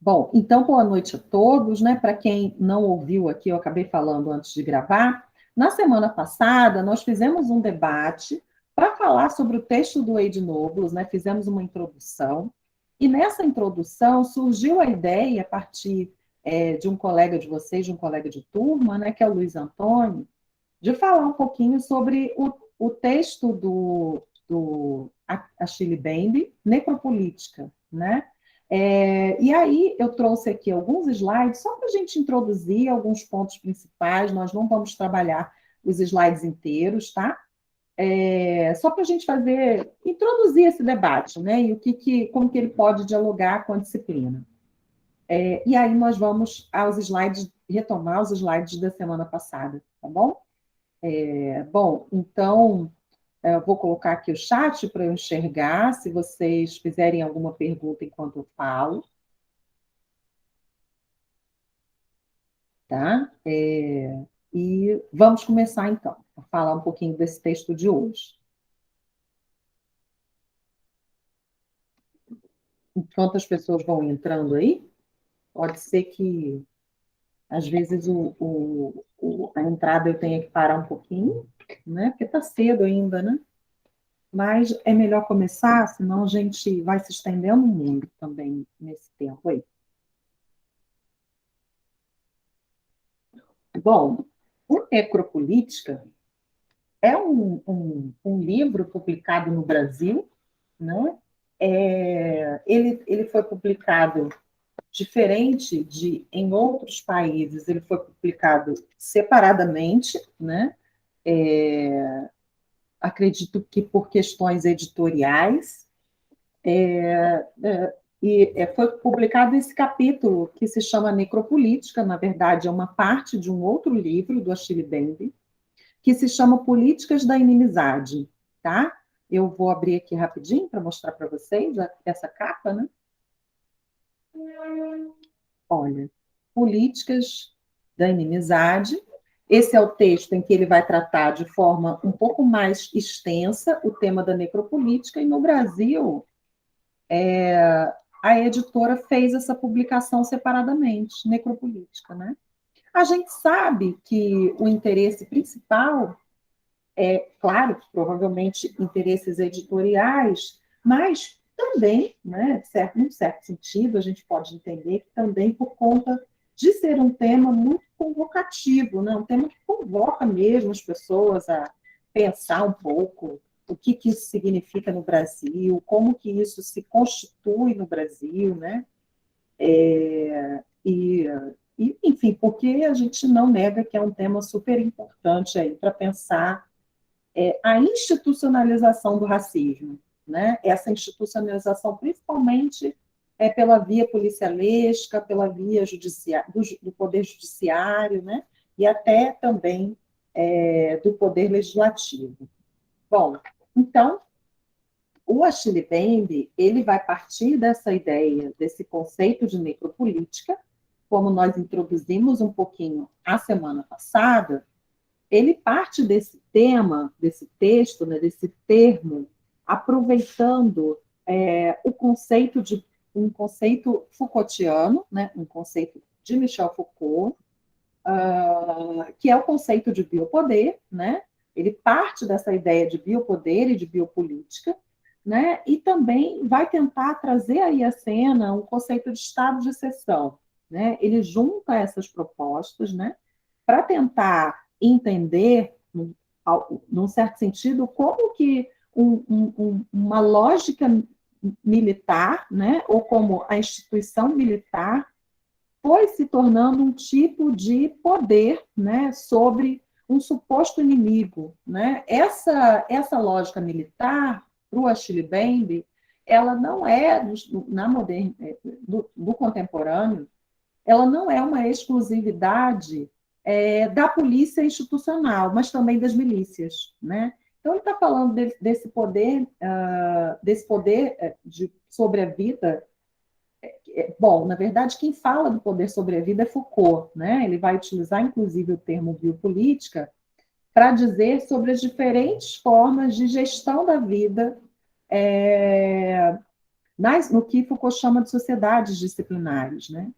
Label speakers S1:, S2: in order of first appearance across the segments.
S1: Bom, então, boa noite a todos, né? Para quem não ouviu aqui, eu acabei falando antes de gravar. Na semana passada, nós fizemos um debate para falar sobre o texto do Wade Nobles, né? Fizemos uma introdução, e nessa introdução surgiu a ideia, a partir de um colega de vocês, de um colega de turma, né? Que é o Luiz Antônio, de falar um pouquinho sobre o texto do Achille Mbembe, Necropolítica, né? E aí eu trouxe aqui alguns slides, só para a gente introduzir alguns pontos principais, nós não vamos trabalhar os slides inteiros, tá? Só para a gente introduzir esse debate, né? E como que ele pode dialogar com a disciplina. E aí nós vamos aos slides, retomar os slides da semana passada, tá bom? Bom, então, eu vou colocar aqui o chat para eu enxergar, se vocês fizerem alguma pergunta enquanto eu falo, tá? E vamos começar, então, a falar um pouquinho desse texto de hoje. Enquanto as pessoas vão entrando aí, pode ser que, às vezes, a entrada eu tenha que parar um pouquinho, né? Porque está cedo ainda, né? Mas é melhor começar, senão a gente vai se estendendo muito também nesse tempo aí. Bom, o Necropolítica é um livro publicado no Brasil, né? Ele foi publicado diferente de em outros países, ele foi publicado separadamente, né? Acredito que por questões editoriais, e foi publicado esse capítulo que se chama Necropolítica, na verdade é uma parte de um outro livro do Achille Mbembe, que se chama Políticas da Inimizade, tá? Eu vou abrir aqui rapidinho para mostrar para vocês essa capa, né? Olha, Políticas da Inimizade. Esse é o texto em que ele vai tratar de forma um pouco mais extensa o tema da necropolítica, e no Brasil, a editora fez essa publicação separadamente, necropolítica, né? A gente sabe que o interesse principal claro, provavelmente interesses editoriais, mas também, né, num certo sentido, a gente pode entender que também por conta de ser um tema muito convocativo, né, um tema que convoca mesmo as pessoas a pensar um pouco o que isso significa no Brasil, como que isso se constitui no Brasil, né? E, enfim, porque a gente não nega que é um tema super importante aí para pensar a institucionalização do racismo, né? Essa institucionalização, principalmente, pela via policialesca, pela via do poder judiciário, né? E até também do poder legislativo. Bom, então, o Achille Mbembe, ele vai partir dessa ideia, desse conceito de necropolítica, como nós introduzimos um pouquinho a semana passada. Ele parte desse tema, desse texto, né, desse termo, aproveitando o conceito de um conceito Foucaultiano, né, um conceito de Michel Foucault, que é o conceito de biopoder, né? Ele parte dessa ideia de biopoder e de biopolítica, né? E também vai tentar trazer aí à cena um conceito de estado de exceção, né? Ele junta essas propostas, né? Para tentar entender, num certo sentido, como que uma lógica militar, né, ou como a instituição militar foi se tornando um tipo de poder, né, sobre um suposto inimigo, né? Essa lógica militar, para o Achille Mbembe, ela não é do contemporâneo, ela não é uma exclusividade da polícia institucional, mas também das milícias, né? Então ele está falando desse poder sobre a vida. Bom, na verdade, quem fala do poder sobre a vida é Foucault, né? Ele vai utilizar, inclusive, o termo biopolítica para dizer sobre as diferentes formas de gestão da vida no que Foucault chama de sociedades disciplinares, né?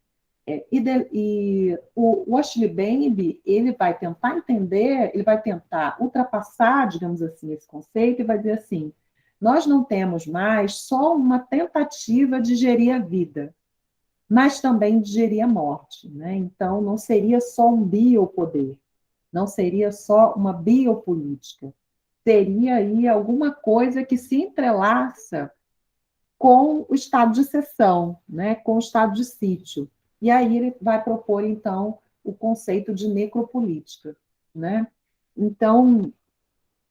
S1: O Ashley Bembe, ele vai tentar entender, ele vai tentar ultrapassar, digamos assim, esse conceito e vai dizer assim, nós não temos mais só uma tentativa de gerir a vida, mas também de gerir a morte, né? Então, não seria só um biopoder, não seria só uma biopolítica, seria aí alguma coisa que se entrelaça com o estado de exceção, né, com o estado de sítio. E aí ele vai propor, então, o conceito de necropolítica. Né? Então,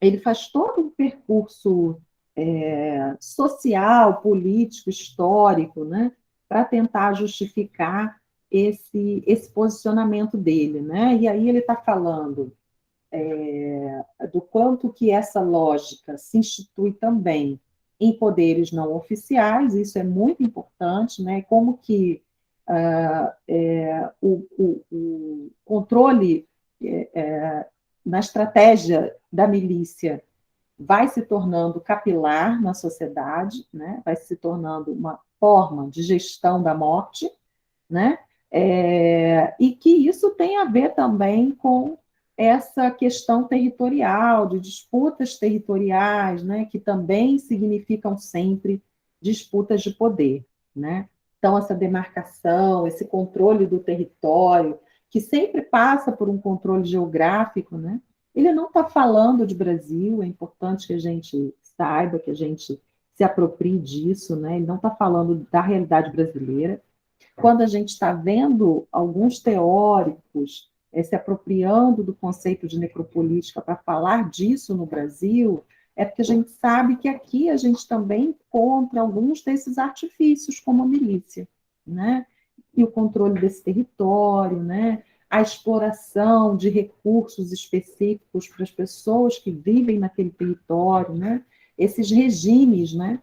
S1: ele faz todo um percurso social, político, histórico, né, para tentar justificar esse posicionamento dele. Né? E aí ele está falando do quanto que essa lógica se institui também em poderes não oficiais, isso é muito importante, né? Como que o controle na estratégia da milícia vai se tornando capilar na sociedade, né? Vai se tornando uma forma de gestão da morte, né? E que isso tem a ver também com essa questão territorial, de disputas territoriais, né, que também significam sempre disputas de poder. Né? Então, essa demarcação, esse controle do território, que sempre passa por um controle geográfico, né? Ele não está falando de Brasil, é importante que a gente saiba, que a gente se aproprie disso, né? Ele não está falando da realidade brasileira. Quando a gente está vendo alguns teóricos se apropriando do conceito de necropolítica para falar disso no Brasil, é porque a gente sabe que aqui a gente também encontra alguns desses artifícios, como a milícia, né? E o controle desse território, né? A exploração de recursos específicos para as pessoas que vivem naquele território, né? Esses regimes, né?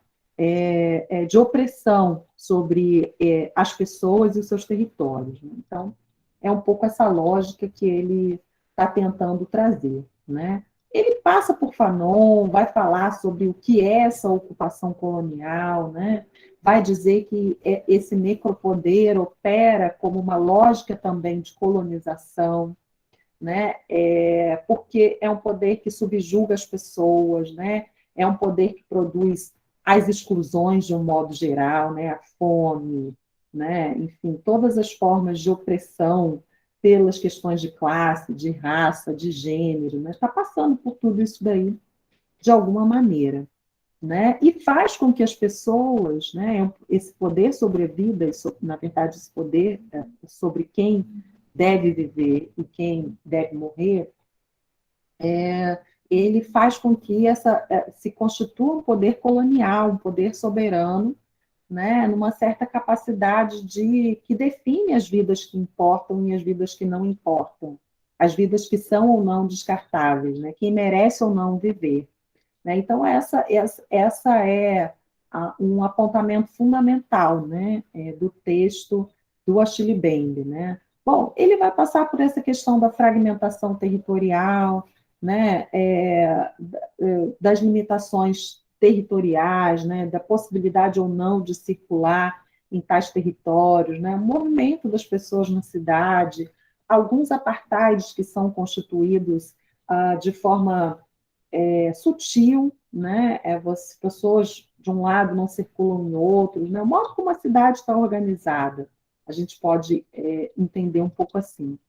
S1: De opressão sobre as pessoas e os seus territórios. Né? Então, é um pouco essa lógica que ele está tentando trazer. Né? Ele passa por Fanon, vai falar sobre o que é essa ocupação colonial, né? Vai dizer que esse necropoder opera como uma lógica também de colonização, né? Porque é um poder que subjuga as pessoas, né? É um poder que produz as exclusões de um modo geral, né? A fome, né? Enfim, todas as formas de opressão pelas questões de classe, de raça, de gênero, né? Está passando por tudo isso daí de alguma maneira. Né? E faz com que as pessoas, né, esse poder sobre a vida, na verdade, esse poder sobre quem deve viver e quem deve morrer, ele faz com que se constitua um poder colonial, um poder soberano, né, numa certa capacidade que define as vidas que importam e as vidas que não importam, as vidas que são ou não descartáveis, né, quem merece ou não viver. Né? Então, essa é um apontamento fundamental, né, do texto do Achille Mbembe. Né? Bom, ele vai passar por essa questão da fragmentação territorial, né, das limitações territoriais, né, da possibilidade ou não de circular em tais territórios, né, o movimento das pessoas na cidade, alguns apartheids que são constituídos de forma sutil, né? Pessoas de um lado não circulam em outros, né? O modo como a cidade está organizada, a gente pode entender um pouco assim,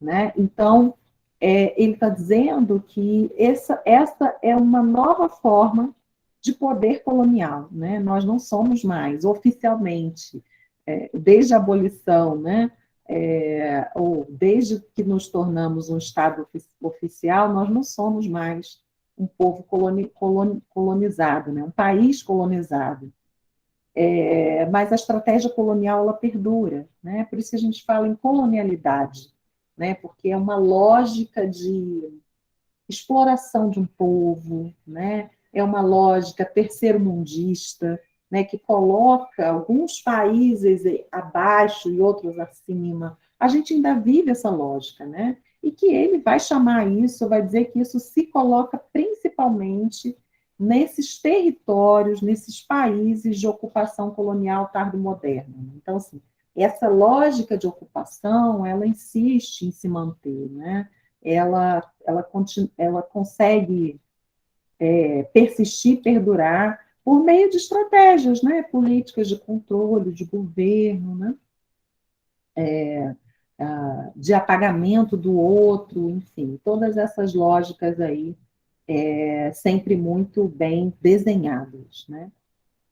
S1: né? Então, ele está dizendo que essa é uma nova forma de poder colonial, né? Nós não somos mais oficialmente, desde a abolição, né? Ou desde que nos tornamos um Estado oficial, nós não somos mais um povo colonizado, né? Um país colonizado. Mas a estratégia colonial ela perdura, né? Por isso que a gente fala em colonialidade, né? Porque é uma lógica de exploração de um povo, né? É uma lógica terceiro-mundista, né? Que coloca alguns países abaixo e outros acima. A gente ainda vive essa lógica, né? E que ele vai chamar isso, vai dizer que isso se coloca principalmente nesses territórios, nesses países de ocupação colonial tardo-moderna. Então, assim, essa lógica de ocupação, ela insiste em se manter, né? Ela consegue persistir, perdurar, por meio de estratégias, né? Políticas de controle, de governo, né? De apagamento do outro, enfim, todas essas lógicas aí sempre muito bem desenhadas, né?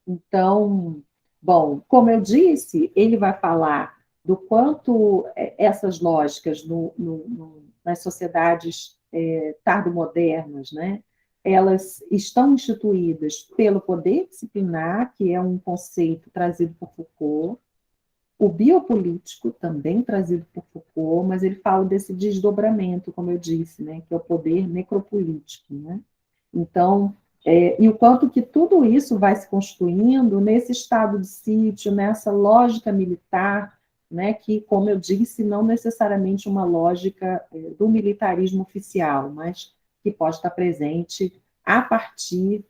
S1: Então, bom, como eu disse, ele vai falar do quanto essas lógicas nas sociedades tardo-modernas, né, elas estão instituídas pelo poder disciplinar, que é um conceito trazido por Foucault, o biopolítico, também trazido por Foucault, mas ele fala desse desdobramento, como eu disse, né, que é o poder necropolítico, né? Então, e o quanto que tudo isso vai se constituindo nesse estado de sítio, nessa lógica militar, né, que, como eu disse, não necessariamente uma lógica do militarismo oficial, mas que pode estar presente a partir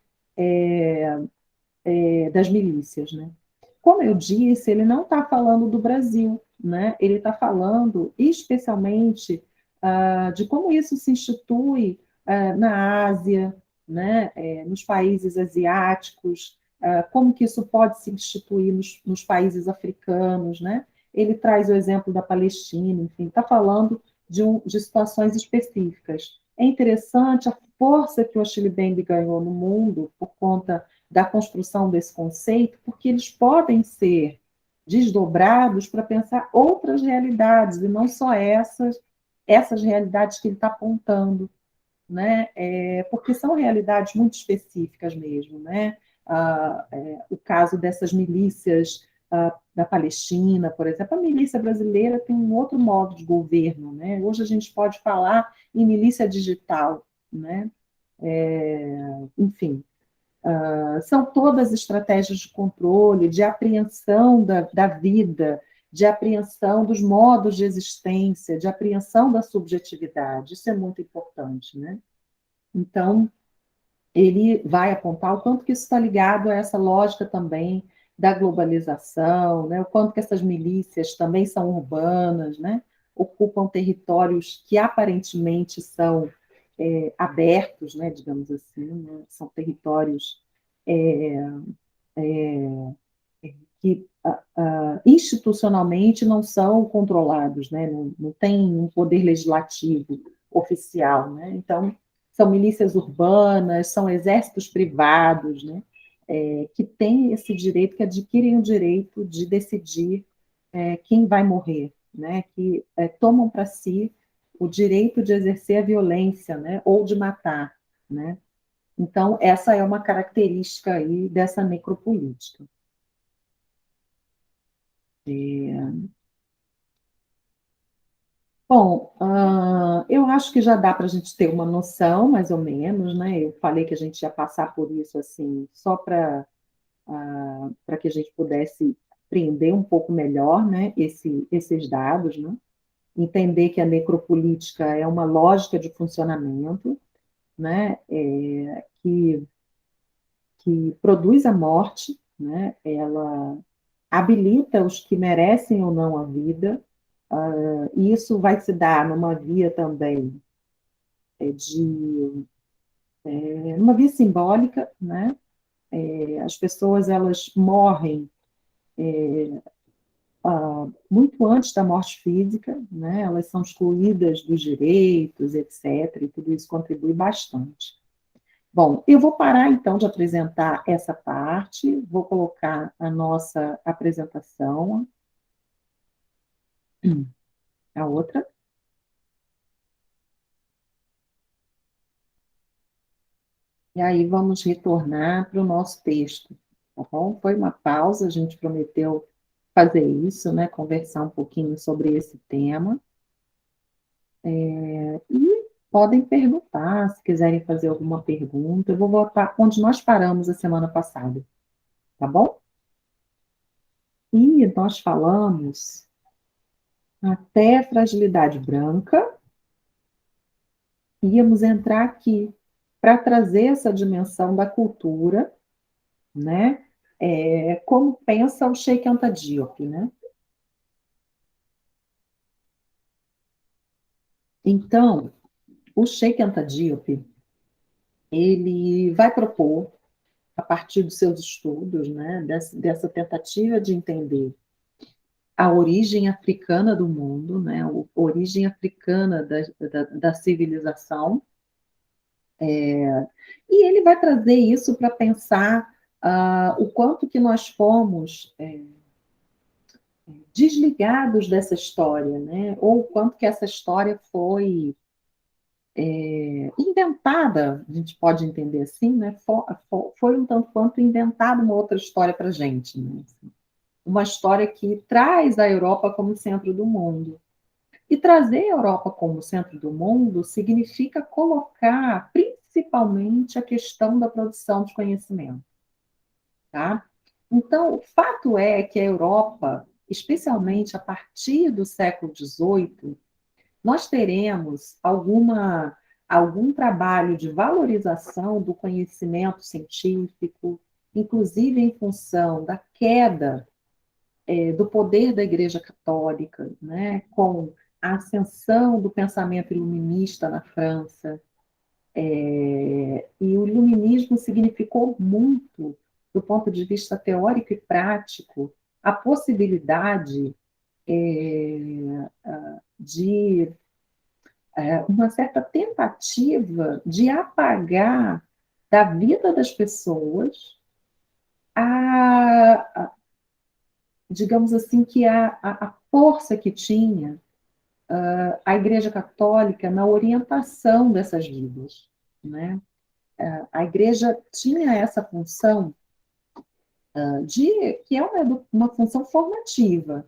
S1: das milícias, né? Como eu disse, ele não está falando do Brasil, né? Ele está falando especialmente de como isso se institui na Ásia, né? Nos países asiáticos, como que isso pode se instituir nos países africanos, né? Ele traz o exemplo da Palestina, enfim, está falando de situações específicas. É interessante a força que o Achille Mbembe ganhou no mundo por conta da construção desse conceito, porque eles podem ser desdobrados para pensar outras realidades, e não só essas realidades que ele está apontando, né? Porque são realidades muito específicas mesmo, né? O caso dessas milícias da Palestina, por exemplo, a milícia brasileira tem um outro modo de governo, né? Hoje a gente pode falar em milícia digital, né? Enfim, são todas estratégias de controle, de apreensão da vida, de apreensão dos modos de existência, de apreensão da subjetividade. Isso é muito importante, né? Então, ele vai apontar o quanto que isso está ligado a essa lógica também da globalização, né? O quanto que essas milícias também são urbanas, né? Ocupam territórios que aparentemente são abertos, né? Digamos assim, né? São territórios que institucionalmente não são controlados, né? Não tem um poder legislativo oficial, né? Então, são milícias urbanas, são exércitos privados, né? Que têm esse direito, que adquirem o direito de decidir quem vai morrer, né? Que tomam para si o direito de exercer a violência, né? Ou de matar, né? Então, essa é uma característica aí dessa necropolítica. Bom, eu acho que já dá para a gente ter uma noção, mais ou menos, né? Eu falei que a gente ia passar por isso assim, só para que a gente pudesse compreender um pouco melhor, né? Esses dados, né? Entender que a necropolítica é uma lógica de funcionamento, né? Que produz a morte, né? Ela habilita os que merecem ou não a vida. E isso vai se dar numa via também de uma via simbólica, né? As pessoas elas morrem muito antes da morte física, né? Elas são excluídas dos direitos, etc. E tudo isso contribui bastante. Bom, eu vou parar então de apresentar essa parte, vou colocar a nossa apresentação, a outra. E aí vamos retornar para o nosso texto, tá bom? Foi uma pausa, a gente prometeu fazer isso, né? Conversar um pouquinho sobre esse tema. E podem perguntar, se quiserem fazer alguma pergunta. Eu vou voltar onde nós paramos a semana passada, tá bom? E nós falamos até a fragilidade branca, íamos entrar aqui, para trazer essa dimensão da cultura, né? Como pensa o Cheikh Anta Diop, né? Então, o Cheikh Anta Diop, ele vai propor, a partir dos seus estudos, né, dessa tentativa de entender a origem africana do mundo, né, a origem africana da civilização, e ele vai trazer isso para pensar o quanto que nós fomos desligados dessa história, né, ou o quanto que essa história foi inventada, a gente pode entender assim, né, foi um tanto quanto inventada uma outra história para a gente, né, assim, uma história que traz a Europa como centro do mundo. E trazer a Europa como centro do mundo significa colocar principalmente a questão da produção de conhecimento. Tá? Então, o fato é que a Europa, especialmente a partir do século XVIII, nós teremos algum trabalho de valorização do conhecimento científico, inclusive em função da queda do poder da Igreja Católica, né, com a ascensão do pensamento iluminista na França. E o iluminismo significou muito, do ponto de vista teórico e prático, a possibilidade de uma certa tentativa de apagar da vida das pessoas a digamos assim, que a força que tinha a Igreja Católica na orientação dessas vidas, né? A Igreja tinha essa função que é uma função formativa,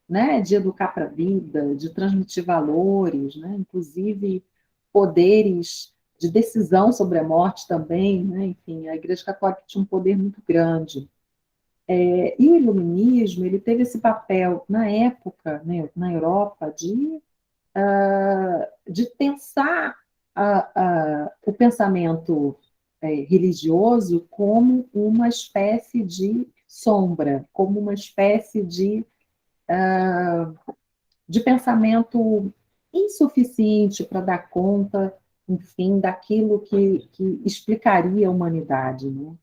S1: né? De educar para a vida, de transmitir valores, né? Inclusive poderes de decisão sobre a morte também, né? Enfim, a Igreja Católica tinha um poder muito grande. E o iluminismo ele teve esse papel na época, né, na Europa, de pensar o pensamento religioso como uma espécie de sombra, como uma espécie de pensamento insuficiente para dar conta, enfim, daquilo que explicaria a humanidade, né?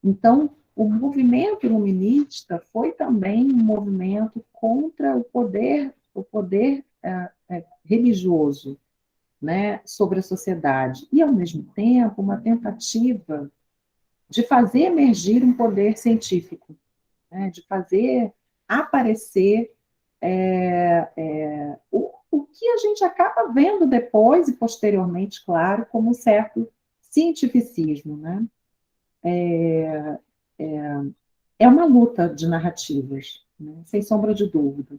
S1: Então, o movimento iluminista foi também um movimento contra o poder religioso, né, sobre a sociedade, e, ao mesmo tempo, uma tentativa de fazer emergir um poder científico, né, de fazer aparecer o que a gente acaba vendo depois e posteriormente, claro, como um certo cientificismo, né? É uma luta de narrativas, né? Sem sombra de dúvida.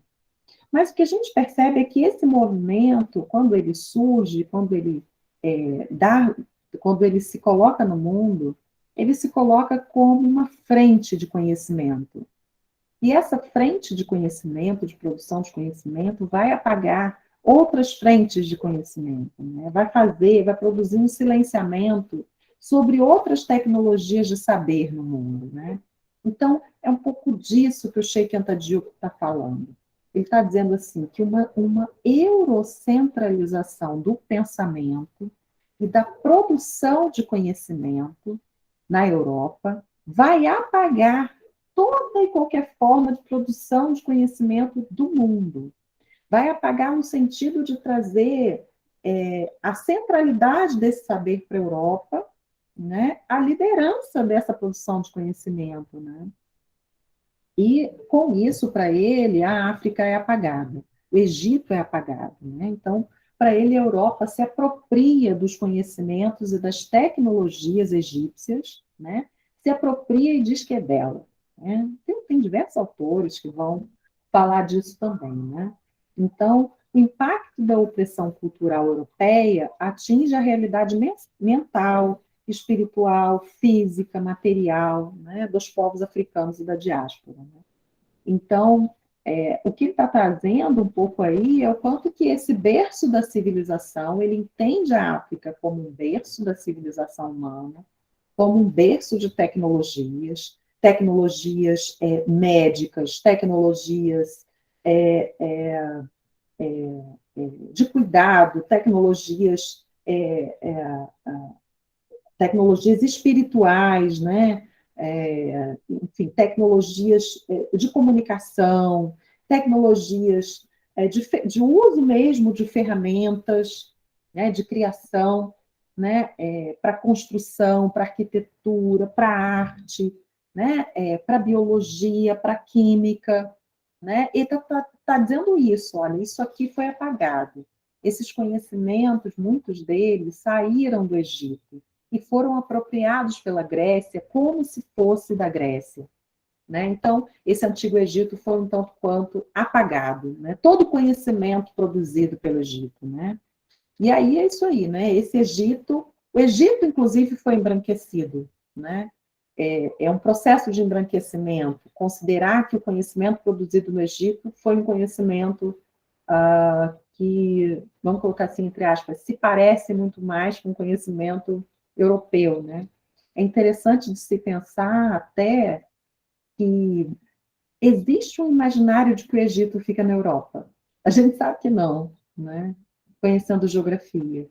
S1: Mas o que a gente percebe é que esse movimento, quando ele surge, quando ele se coloca no mundo, ele se coloca como uma frente de conhecimento. E essa frente de conhecimento, de produção de conhecimento, vai apagar outras frentes de conhecimento, né? Vai produzir um silenciamento sobre outras tecnologias de saber no mundo, né? Então, é um pouco disso que o Cheikh Anta Diop está falando. Ele está dizendo assim, que uma eurocentralização do pensamento e da produção de conhecimento na Europa vai apagar toda e qualquer forma de produção de conhecimento do mundo. Vai apagar no sentido de trazer a centralidade desse saber para a Europa, né, a liderança dessa produção de conhecimento, né? E, com isso, para ele, a África é apagada, o Egito é apagado, né? Então, para ele, a Europa se apropria dos conhecimentos e das tecnologias egípcias, né? Se apropria e diz que é dela, né? Tem diversos autores que vão falar disso também, né? Então, o impacto da opressão cultural europeia atinge a realidade mental, espiritual, física, material, né, dos povos africanos e da diáspora, né? Então, O que ele está trazendo um pouco aí é o quanto que esse berço da civilização, ele entende a África como um berço da civilização humana, como um berço de tecnologias, tecnologias médicas, tecnologias é, é, de cuidado, tecnologias espirituais, né? Enfim, tecnologias de comunicação, tecnologias de uso mesmo de ferramentas, né? De criação, né? Para construção, para arquitetura, para arte, né? Para biologia, para química, né? E está dizendo isso, olha, isso aqui foi apagado. Esses conhecimentos, muitos deles, saíram do Egito e foram apropriados pela Grécia como se fosse da Grécia. Né? Então, esse Antigo Egito foi um tanto quanto apagado. Né? Todo o conhecimento produzido pelo Egito. Né? E aí é isso aí, né? Esse Egito, o Egito, inclusive, foi embranquecido. Né? É um processo de embranquecimento. Considerar que o conhecimento produzido no Egito foi um conhecimento que, vamos colocar assim, entre aspas, se parece muito mais com o conhecimento europeu, né? É interessante de se pensar até que existe um imaginário de que o Egito fica na Europa. A gente sabe que não, né? Conhecendo geografia.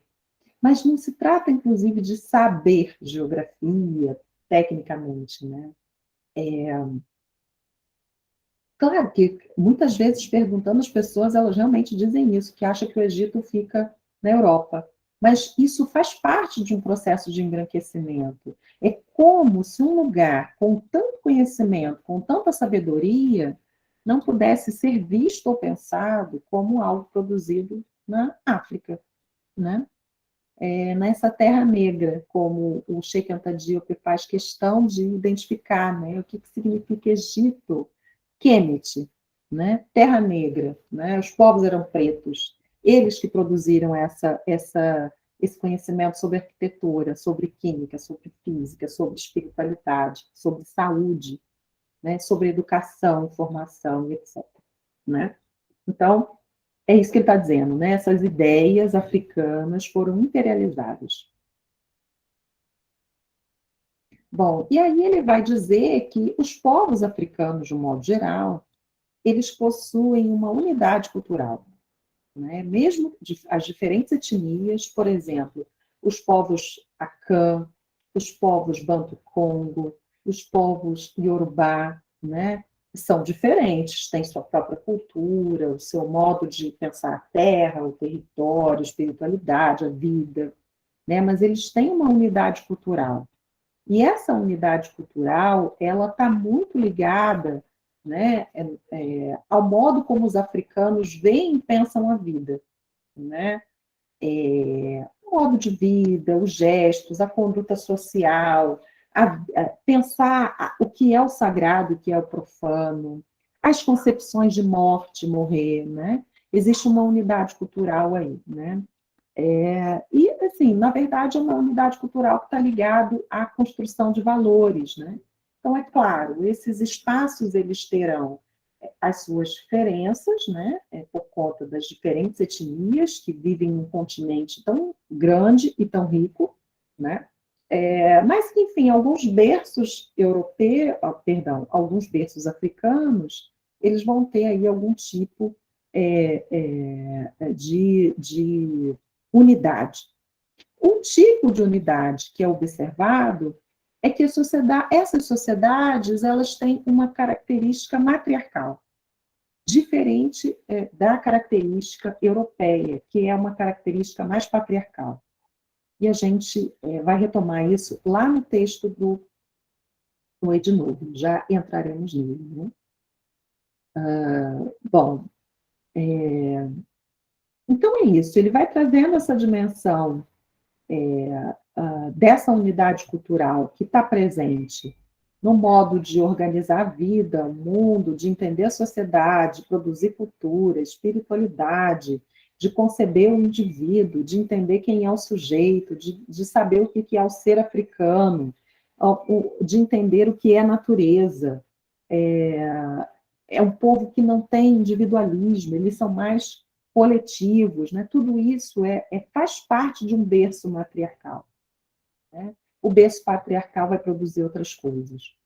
S1: Mas não se trata, inclusive, de saber geografia tecnicamente, né? Claro que muitas vezes perguntando às pessoas, elas realmente dizem isso, que acham que o Egito fica na Europa. Mas isso faz parte de um processo de embranquecimento. É como se um lugar com tanto conhecimento, com tanta sabedoria, não pudesse ser visto ou pensado como algo produzido na África, né? Nessa terra negra, como o Sheikh Anta Diop faz questão de identificar, né? O que significa Egito, Kemet, né? Terra negra, né? Os povos eram pretos, eles que produziram esse conhecimento sobre arquitetura, sobre química, sobre física, sobre espiritualidade, sobre saúde, né? Sobre educação, formação, etc. Né? Então, é isso que ele está dizendo, né? Essas ideias africanas foram imperializadas. Bom, e aí ele vai dizer que os povos africanos, de um modo geral, eles possuem uma unidade cultural, né? Mesmo as diferentes etnias, por exemplo, os povos Akan, os povos Banto-Congo, os povos Yorubá, né? São diferentes, têm sua própria cultura, o seu modo de pensar a terra, o território, a espiritualidade, a vida, né? Mas eles têm uma unidade cultural. E essa unidade cultural, ela está muito ligada, né, ao modo como os africanos veem e pensam a vida, né? O modo de vida, os gestos, a conduta social, pensar o que é o sagrado, o que é o profano, as concepções de morte, morrer, né? Existe uma unidade cultural aí, né? E, assim, na verdade, é uma unidade cultural que está ligado à construção de valores, né? Então, é claro, esses espaços, eles terão as suas diferenças, né? Por conta das diferentes etnias que vivem num continente tão grande e tão rico, né? Mas, enfim, alguns berços europeus, perdão, alguns berços africanos, eles vão ter aí algum tipo de unidade. Um tipo de unidade que é observado é que essas sociedades elas têm uma característica matriarcal, diferente da característica europeia, que é uma característica mais patriarcal. E a gente vai retomar isso lá no texto do Oi de novo, já entraremos nele. Né? Bom, então é isso, ele vai trazendo essa dimensão dessa unidade cultural que está presente no modo de organizar a vida, o mundo, de entender a sociedade, produzir cultura, espiritualidade, de conceber o indivíduo, de entender quem é o sujeito, de saber o que é o ser africano, de entender o que é natureza. é um povo que não tem individualismo, eles são mais coletivos, né? Tudo isso faz parte de um berço matriarcal, né? O berço patriarcal vai produzir outras coisas.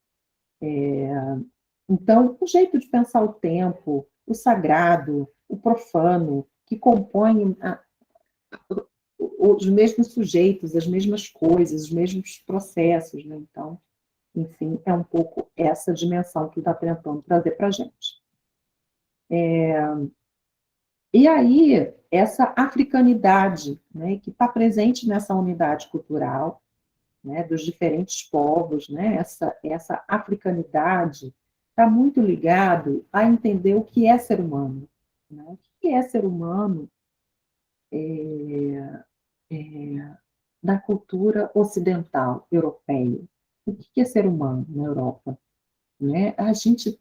S1: Então, o jeito de pensar o tempo, o sagrado, o profano, que compõem os mesmos sujeitos, as mesmas coisas, os mesmos processos, né? Então, enfim, é um pouco essa dimensão que ele está tentando trazer para a gente. E aí, essa africanidade, né, que está presente nessa unidade cultural, né, dos diferentes povos, né, essa africanidade está muito ligado a entender o que é ser humano. Né? O que é ser humano da cultura ocidental, europeia? O que é ser humano na Europa? Né? A gente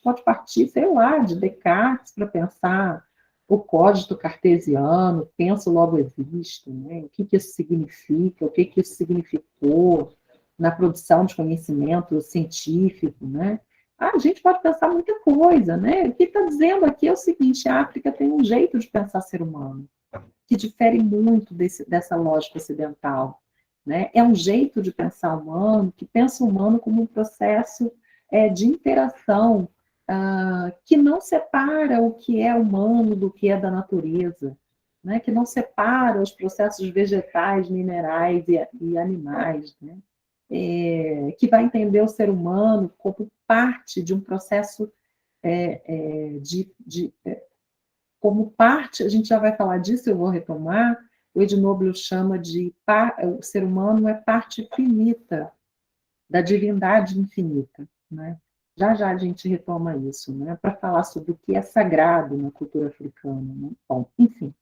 S1: pode partir, sei lá, de Descartes para pensar o código cartesiano, penso logo existo, né? O que isso significa, o que isso significou na produção de conhecimento científico, né? A gente pode pensar muita coisa, né? O que está dizendo aqui é o seguinte: a África tem um jeito de pensar ser humano que difere muito dessa lógica ocidental, né? É um jeito de pensar humano que pensa o humano como um processo de interação que não separa o que é humano do que é da natureza, né? Que não separa os processos vegetais, minerais e animais, né? Que vai entender o ser humano como parte de um processo de como parte, a gente já vai falar disso, eu vou retomar, o Ednoble chama de o ser humano é parte finita da divindade infinita, né? Já já a gente retoma isso, né? Para falar sobre o que é sagrado na cultura africana, né? Bom, enfim,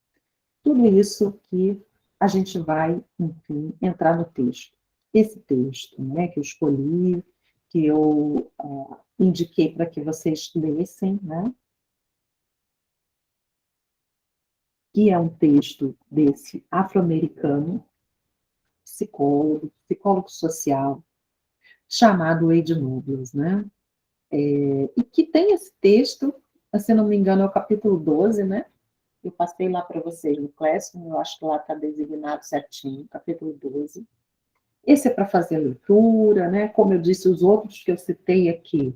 S1: tudo isso que a gente vai, enfim, entrar no texto. Esse texto, né, que eu escolhi, que eu indiquei para que vocês lessem, né? Que é um texto desse afro-americano, psicólogo social, chamado Wade Nobles, né? E que tem esse texto, se não me engano, é o capítulo 12, né? Eu passei lá para vocês no Classroom, eu acho que lá está designado certinho, capítulo 12. Esse é para fazer leitura, né? Como eu disse, os outros que eu citei aqui,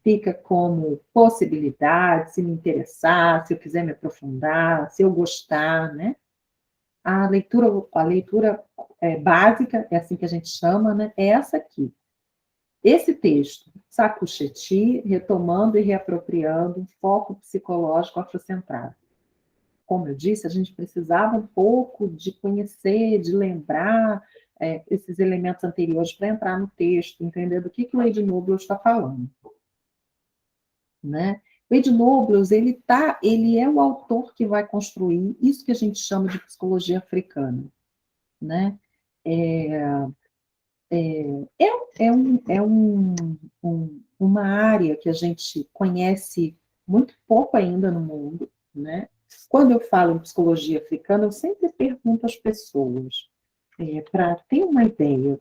S1: fica como possibilidade, se me interessar, se eu quiser me aprofundar, se eu gostar, né? A leitura básica, é assim que a gente chama, né? É essa aqui. Esse texto, Sakuchetti, retomando e reapropriando um foco psicológico afrocentrado. Como eu disse, a gente precisava um pouco de conhecer, de lembrar esses elementos anteriores para entrar no texto, entender do que o Wade Nobles está falando. Né? O Wade Nobles, ele é o autor que vai construir isso que a gente chama de psicologia africana. Né? Uma área que a gente conhece muito pouco ainda no mundo, né? Quando eu falo em psicologia africana, eu sempre pergunto às pessoas, para ter uma ideia,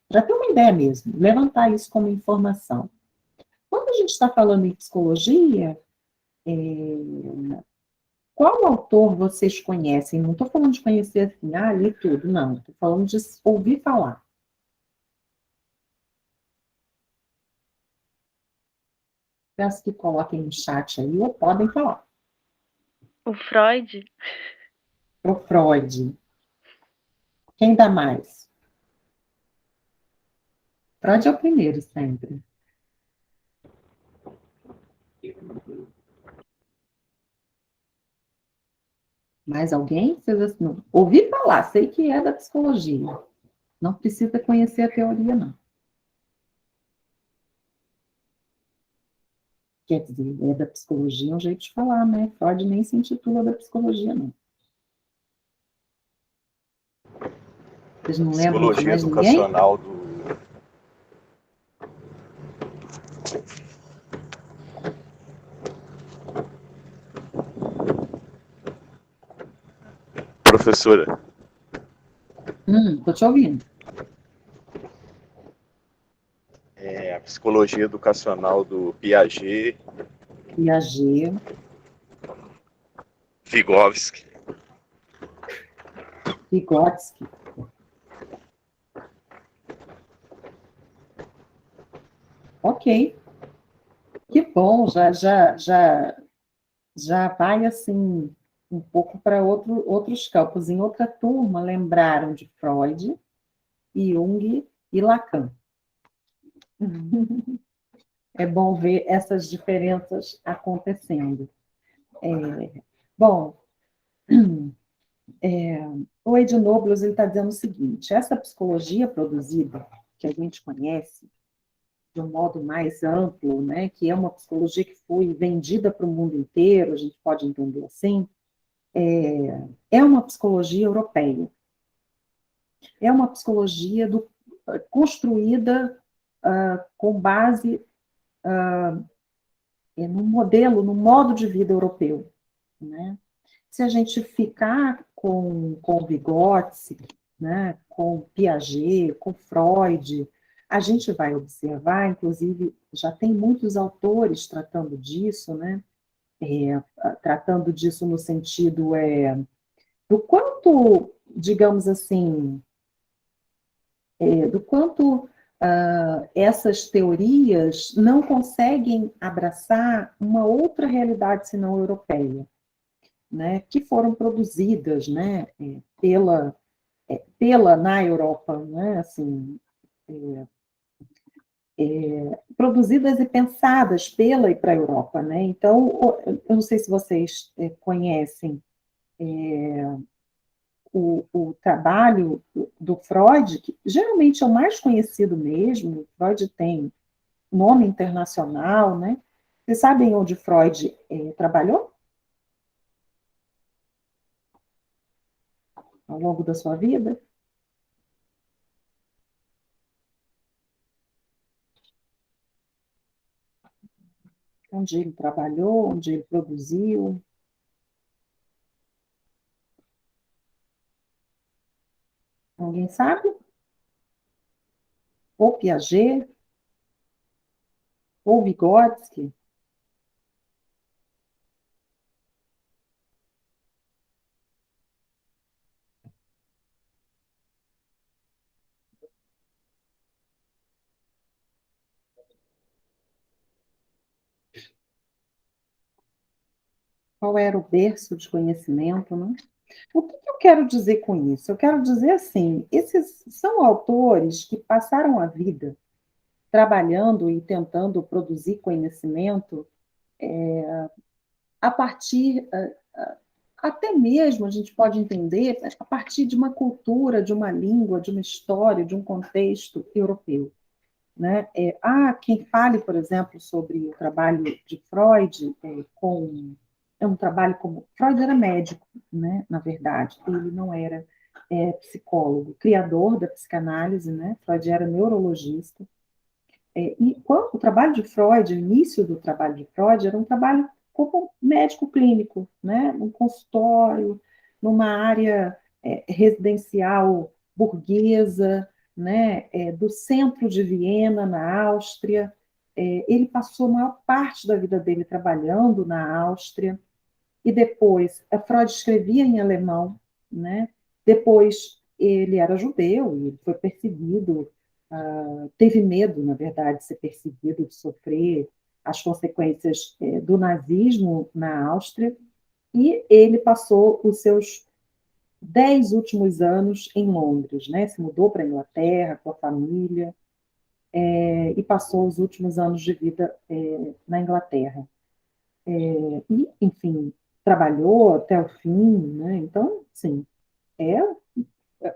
S1: para ter uma ideia mesmo, levantar isso como informação. Quando a gente está falando em psicologia, qual autor vocês conhecem? Não estou falando de conhecer assim, li tudo, não. Estou falando de ouvir falar. Peço que coloquem no chat aí, ou podem falar.
S2: O Freud?
S1: O Freud. Quem dá mais? Freud é o primeiro, sempre. Mais alguém? Não. Ouvi falar, sei que é da psicologia. Não precisa conhecer a teoria, não. Quer dizer, é da psicologia, é um jeito de falar, né? Freud nem se intitula da psicologia, não. Vocês não lembram de mais ninguém?
S3: Educacional do... Professora.
S1: Estou te ouvindo.
S3: A psicologia educacional do Piaget,
S1: Piaget,
S3: Vygotsky.
S1: Vygotsky. Ok, que bom, já vai assim um pouco para outros campos. Em outra turma, lembraram de Freud, Jung e Lacan. É bom ver essas diferenças acontecendo. Bom, o Edinoblos está dizendo o seguinte: essa psicologia produzida, que a gente conhece de um modo mais amplo, né, que é uma psicologia que foi vendida para o mundo inteiro, a gente pode entender assim, é uma psicologia europeia. É uma psicologia construída com base no modelo, no modo de vida europeu. Né? Se a gente ficar com Vygotsky, né, com Piaget, com Freud, a gente vai observar, inclusive, já tem muitos autores tratando disso, né? Tratando disso no sentido do quanto, digamos assim, do quanto essas teorias não conseguem abraçar uma outra realidade senão europeia, né, que foram produzidas, né, pela na Europa, né, assim, produzidas e pensadas pela e para a Europa, né? Então, eu não sei se vocês conhecem o trabalho do Freud, que geralmente é o mais conhecido mesmo. Freud tem nome internacional, né? Vocês sabem onde Freud trabalhou ao longo da sua vida? Onde ele trabalhou, onde ele produziu? Alguém sabe? Ou Piaget, ou Vygotsky? Qual era o berço de conhecimento, né? O que eu quero dizer com isso? Eu quero dizer assim, esses são autores que passaram a vida trabalhando e tentando produzir conhecimento a partir, até mesmo, a gente pode entender, a partir de uma cultura, de uma língua, de uma história, de um contexto europeu. Né? Há quem fale, por exemplo, sobre o trabalho de Freud é um trabalho como... Freud era médico, né? Na verdade, ele não era psicólogo, criador da psicanálise, né? Freud era neurologista. E o trabalho de Freud, o início do trabalho de Freud, era um trabalho como médico clínico, né? Num consultório, numa área residencial burguesa, né? Do centro de Viena, na Áustria. Ele passou a maior parte da vida dele trabalhando na Áustria, e depois Freud escrevia em alemão, né? Depois ele era judeu e foi perseguido, teve medo, na verdade, de ser perseguido, de sofrer as consequências do nazismo na Áustria, e ele passou os seus 10 últimos anos em Londres, né? Se mudou para a Inglaterra com a família, e passou os últimos anos de vida na Inglaterra. E, enfim, trabalhou até o fim, né? Então, sim,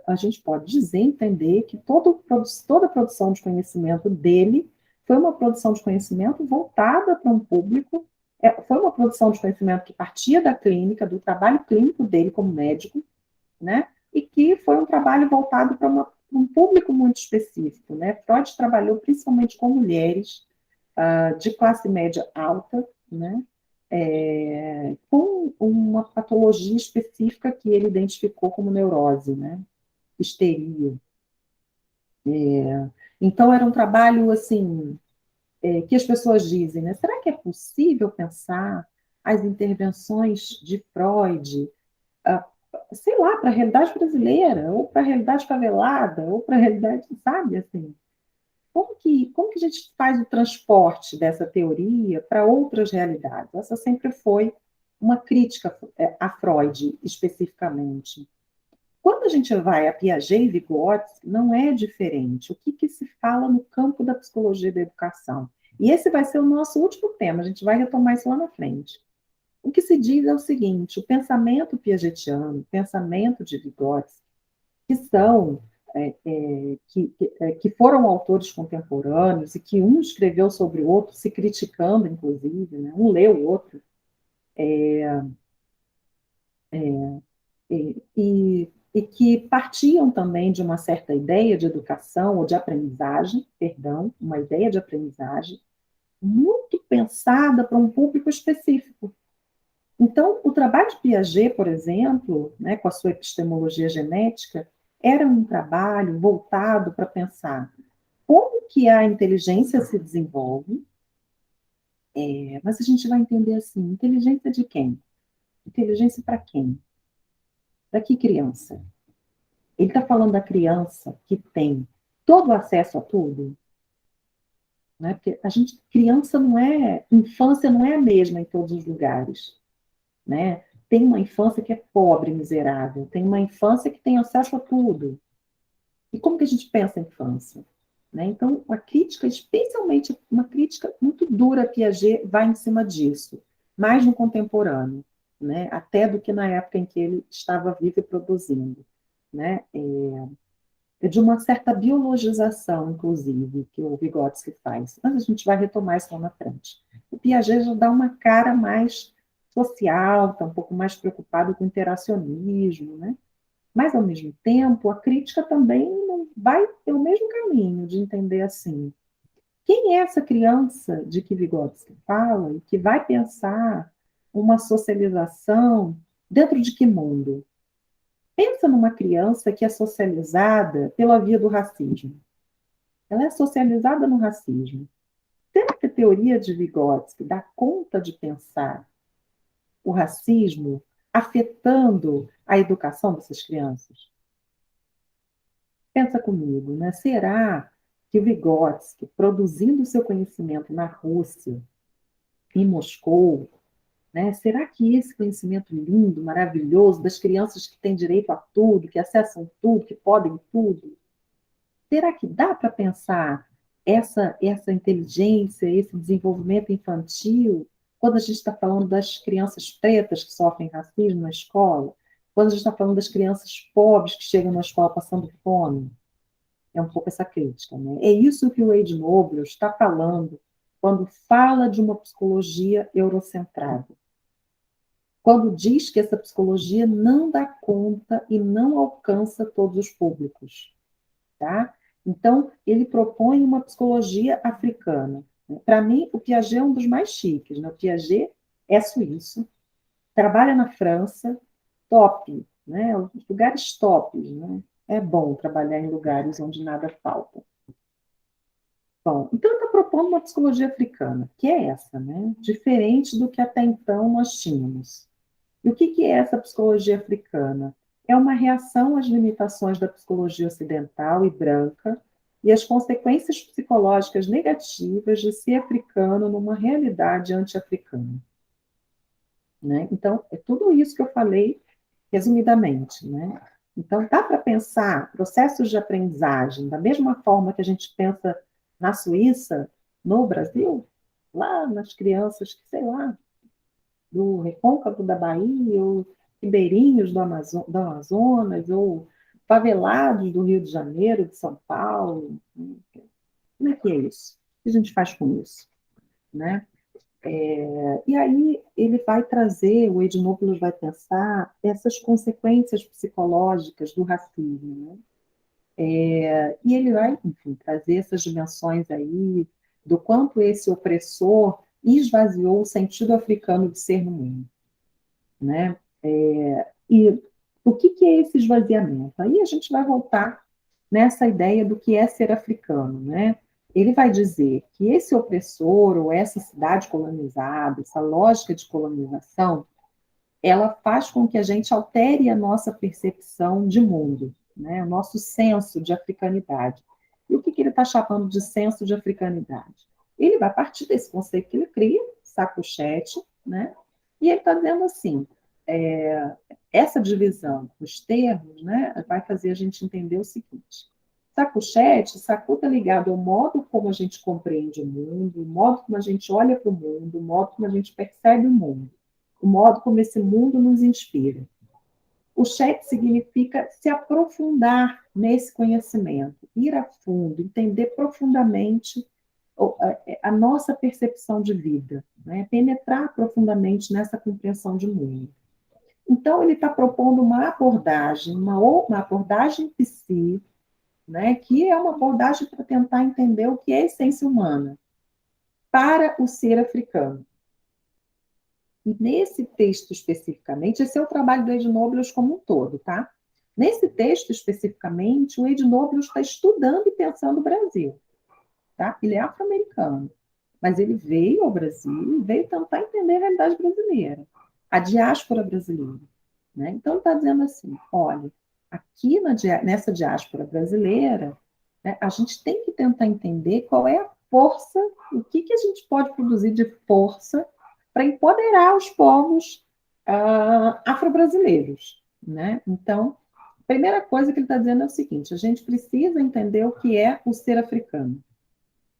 S1: a gente pode dizer, entender que toda a produção de conhecimento dele foi uma produção de conhecimento voltada para um público, foi uma produção de conhecimento que partia da clínica, do trabalho clínico dele como médico, né? E que foi um trabalho voltado para um público muito específico, né? Freud trabalhou principalmente com mulheres de classe média alta, né? Com uma patologia específica que ele identificou como neurose, né? Histeria. Então, era um trabalho, assim, que as pessoas dizem, né? Será que é possível pensar as intervenções de Freud, ah, sei lá, para a realidade brasileira, ou para a realidade favelada, ou para a realidade, sabe, assim? Como que a gente faz o transporte dessa teoria para outras realidades? Essa sempre foi uma crítica a Freud, especificamente. Quando a gente vai a Piaget e Vygotsky, não é diferente. O que se fala no campo da psicologia da educação? E esse vai ser o nosso último tema, a gente vai retomar isso lá na frente. O que se diz é o seguinte: o pensamento piagetiano, o pensamento de Vygotsky, que são que foram autores contemporâneos e que um escreveu sobre o outro, se criticando, inclusive, né? Um leu o outro, e que partiam também de uma certa ideia de educação ou de aprendizagem, perdão, uma ideia de aprendizagem muito pensada para um público específico. Então, o trabalho de Piaget, por exemplo, né, com a sua epistemologia genética, era um trabalho voltado para pensar como que a inteligência se desenvolve, mas a gente vai entender assim, inteligência de quem? Inteligência para quem? Para que criança? Ele está falando da criança que tem todo o acesso a tudo, né? Porque a gente, criança não é, infância não é a mesma em todos os lugares, né? Tem uma infância que é pobre, miserável, tem uma infância que tem acesso a tudo. E como que a gente pensa a infância? Né? Então, a crítica, especialmente uma crítica muito dura a Piaget, vai em cima disso, mais no contemporâneo, né? Até do que na época em que ele estava vivo e produzindo. Né? De uma certa biologização, inclusive, que o Vygotsky faz. Mas a gente vai retomar isso lá na frente. O Piaget já dá uma cara mais social, está um pouco mais preocupado com o interacionismo, né? Mas, ao mesmo tempo, a crítica também não vai pelo mesmo caminho de entender assim, quem é essa criança de que Vygotsky fala e que vai pensar uma socialização dentro de que mundo? Pensa numa criança que é socializada pela via do racismo. Ela é socializada no racismo. Será que a teoria de Vygotsky dá conta de pensar o racismo afetando a educação dessas crianças? Pensa comigo, né? Será que o Vygotsky, produzindo seu conhecimento na Rússia, em Moscou, né? Será que esse conhecimento lindo, maravilhoso, das crianças que têm direito a tudo, que acessam tudo, que podem tudo, será que dá para pensar essa inteligência, esse desenvolvimento infantil, quando a gente está falando das crianças pretas que sofrem racismo na escola, quando a gente está falando das crianças pobres que chegam na escola passando fome? É um pouco essa crítica, né? É isso que o Wade Noble está falando quando fala de uma psicologia eurocentrada. Quando diz que essa psicologia não dá conta e não alcança todos os públicos, tá? Então, ele propõe uma psicologia africana. Para mim, o Piaget é um dos mais chiques, né? O Piaget é suíço, trabalha na França, top, né? Os lugares tops, né? É bom trabalhar em lugares onde nada falta. Bom, então ele está propondo uma psicologia africana, que é essa, né? Diferente do que até então nós tínhamos. E o que é essa psicologia africana? É uma reação às limitações da psicologia ocidental e branca e às consequências psicológicas negativas de ser africano numa realidade anti-africana. Né? Então, é tudo isso que eu falei resumidamente. Né? Então, dá para pensar processos de aprendizagem da mesma forma que a gente pensa na Suíça, no Brasil, lá nas crianças que, sei lá, do recôncavo da Bahia, ou ribeirinhos do Amazonas, ou favelados do Rio de Janeiro, de São Paulo. Como é que é isso? O que a gente faz com isso? Né? E aí ele vai trazer, o Edinópolis vai pensar essas consequências psicológicas do racismo. Né? E ele vai, enfim, trazer essas dimensões aí do quanto esse opressor esvaziou o sentido africano de ser no mundo. Né? E o que é esse esvaziamento? Aí a gente vai voltar nessa ideia do que é ser africano, né? ele vai dizer que esse opressor ou essa cidade colonizada, essa lógica de colonização, ela faz com que a gente altere a nossa percepção de mundo, né? O nosso senso de africanidade. E o que ele está chamando de senso de africanidade? Ele vai partir desse conceito que ele cria, Sakuchetti, né? E ele está dizendo assim, essa divisão dos termos, né, vai fazer a gente entender o seguinte. Sakuchetti, Saku está ligado ao modo como a gente compreende o mundo, o modo como a gente olha para o mundo, o modo como a gente percebe o mundo, o modo como esse mundo nos inspira. O chet significa se aprofundar nesse conhecimento, ir a fundo, entender profundamente a nossa percepção de vida, né? Penetrar profundamente nessa compreensão de mundo. Então, ele está propondo uma abordagem, uma abordagem psi, né? Que é uma abordagem para tentar entender o que é a essência humana para o ser africano. E nesse texto especificamente, esse é o trabalho do Ednoblius como um todo, tá? Nesse texto especificamente, o Ednoblius está estudando e pensando o Brasil, tá? Ele é afro-americano, mas ele veio ao Brasil e veio tentar entender a realidade brasileira, a diáspora brasileira, né? Então, está dizendo assim, olha, aqui nessa diáspora brasileira, né, a gente tem que tentar entender qual é a força, o que a gente pode produzir de força para empoderar os povos afro-brasileiros, né? Então, a primeira coisa que ele está dizendo é o seguinte, a gente precisa entender o que é o ser africano,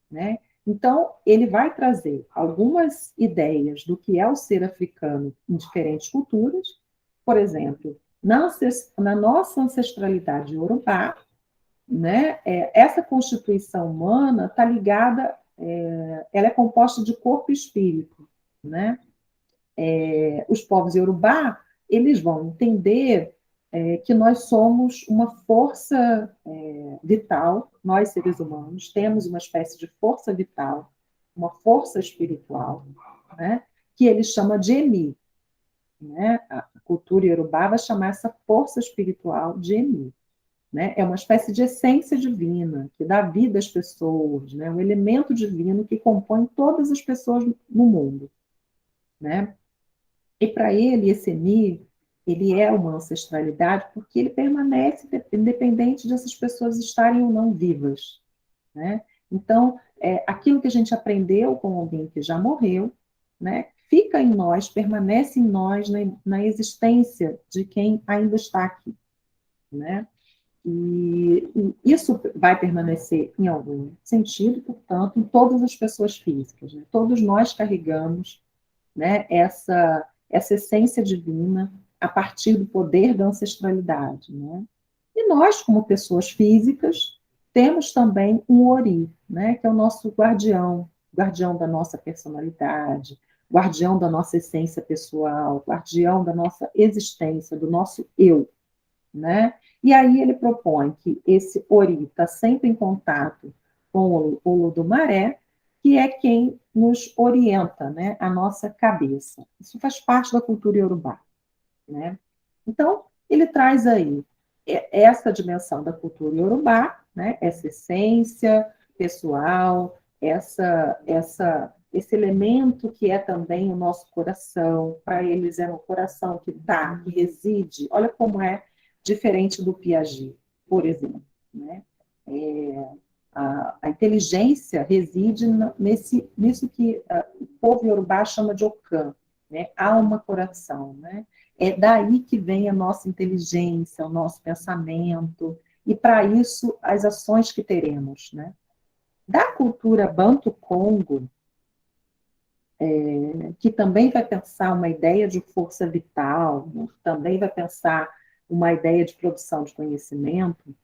S1: né? Então, ele vai trazer algumas ideias do que é o ser africano em diferentes culturas, por exemplo, na nossa ancestralidade iorubá, né, essa constituição humana está ligada, ela é composta de corpo e espírito, né? Os povos iorubá, eles vão entender que nós somos uma força vital, nós seres humanos temos uma espécie de força vital, uma força espiritual, né, que ele chama de Emi, né? A cultura iorubá vai chamar essa força espiritual de Emi, né? É uma espécie de essência divina que dá vida às pessoas, né? Um elemento divino que compõe todas as pessoas no mundo, né? E para ele, esse Emi, ele é uma ancestralidade porque ele permanece independente dessas pessoas estarem ou não vivas, né? Então, aquilo que a gente aprendeu com alguém que já morreu, né, fica em nós, permanece em nós na existência de quem ainda está aqui, né? E isso vai permanecer em algum sentido, portanto, em todas as pessoas físicas, né? Todos nós carregamos, né, essa essência divina a partir do poder da ancestralidade, né? E nós, como pessoas físicas, temos também um Ori, né, que é o nosso guardião, guardião da nossa personalidade, guardião da nossa essência pessoal, guardião da nossa existência, do nosso eu, né? E aí ele propõe que esse Ori está sempre em contato com o Olodumaré, que é quem nos orienta, né, a nossa cabeça. Isso faz parte da cultura iorubá, né? Então, ele traz aí essa dimensão da cultura iorubá, né, essa essência pessoal, esse elemento que é também o nosso coração. Para eles é um coração que reside, olha como é diferente do Piaget, por exemplo, né? A inteligência reside nisso que o povo iorubá chama de Okan, né? Alma, coração, né? É daí que vem a nossa inteligência, o nosso pensamento, e para isso as ações que teremos, né? Da cultura Banto-Congo, que também vai pensar uma ideia de força vital, né? Também vai pensar uma ideia de produção de conhecimento,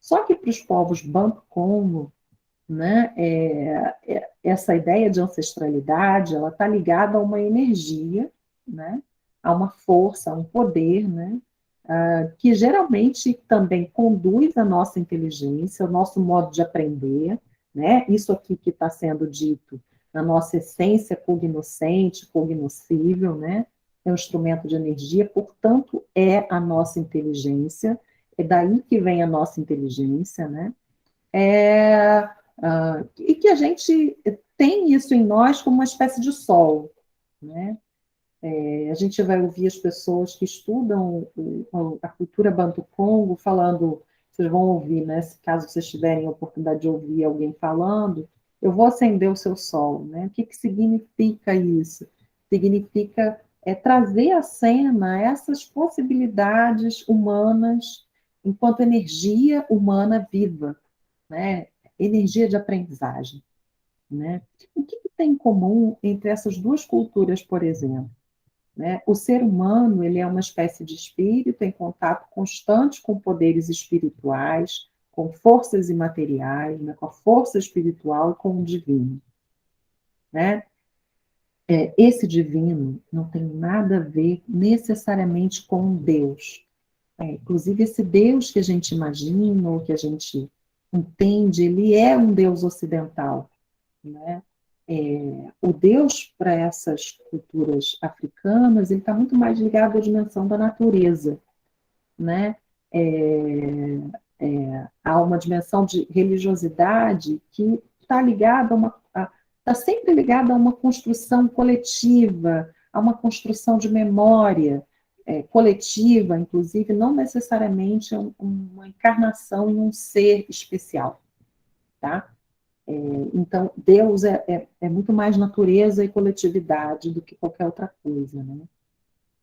S1: só que para os povos Banto-Congo, né, essa ideia de ancestralidade, ela está ligada a uma energia, né, a uma força, a um poder, né, que geralmente também conduz a nossa inteligência, o nosso modo de aprender, né, isso aqui que está sendo dito na nossa essência cognoscente, cognoscível, né, é um instrumento de energia, portanto, é a nossa inteligência, é daí que vem a nossa inteligência, né, E que a gente tem isso em nós como uma espécie de sol, né? A gente vai ouvir as pessoas que estudam a cultura Banto-Congo falando, vocês vão ouvir, né? Se caso vocês tiverem a oportunidade de ouvir alguém falando, eu vou acender o seu sol, né? O que significa isso? Significa trazer à cena essas possibilidades humanas enquanto energia humana viva, né? Energia de aprendizagem, né? O que tem em comum entre essas duas culturas, por exemplo? Né? O ser humano ele é uma espécie de espírito em contato constante com poderes espirituais, com forças imateriais, né? Com a força espiritual e com o divino. Né? Esse divino não tem nada a ver necessariamente com Deus. Inclusive, esse Deus que a gente imagina ou que a gente entende, ele é um Deus ocidental. Né? O Deus para essas culturas africanas ele está muito mais ligado à dimensão da natureza, né? Há uma dimensão de religiosidade que está ligada está sempre ligada a uma construção coletiva, a uma construção de memória coletiva, inclusive, não necessariamente uma encarnação em um ser especial, tá? Então, Deus é muito mais natureza e coletividade do que qualquer outra coisa, né?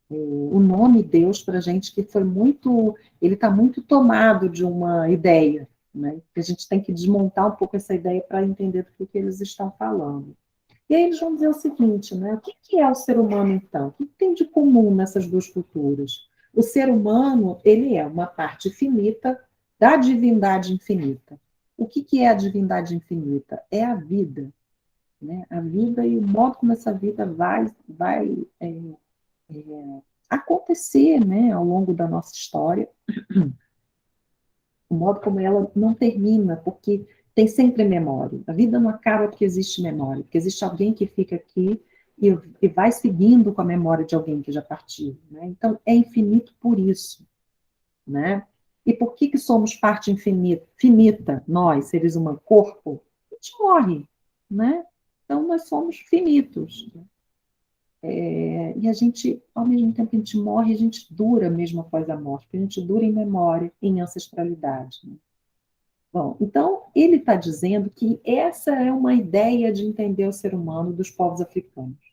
S1: O nome Deus para a gente que foi muito, ele está muito tomado de uma ideia, né? Que a gente tem que desmontar um pouco essa ideia para entender do que eles estão falando. E aí eles vão dizer o seguinte, né? O que é o ser humano então? O que tem de comum nessas duas culturas? O ser humano, ele é uma parte finita da divindade infinita. O que é a divindade infinita? É a vida, né? A vida e o modo como essa vida vai acontecer, né, ao longo da nossa história, o modo como ela não termina, porque tem sempre memória. A vida não acaba porque existe memória, porque existe alguém que fica aqui e vai seguindo com a memória de alguém que já partiu. Né? Então, é infinito por isso. Né? E por que somos parte finita, nós, seres humanos, corpo? A gente morre. Né? Então, nós somos finitos. E a gente, ao mesmo tempo que a gente morre, a gente dura mesmo após a morte, porque a gente dura em memória, em ancestralidade. Né? Bom, então, ele está dizendo que essa é uma ideia de entender o ser humano dos povos africanos.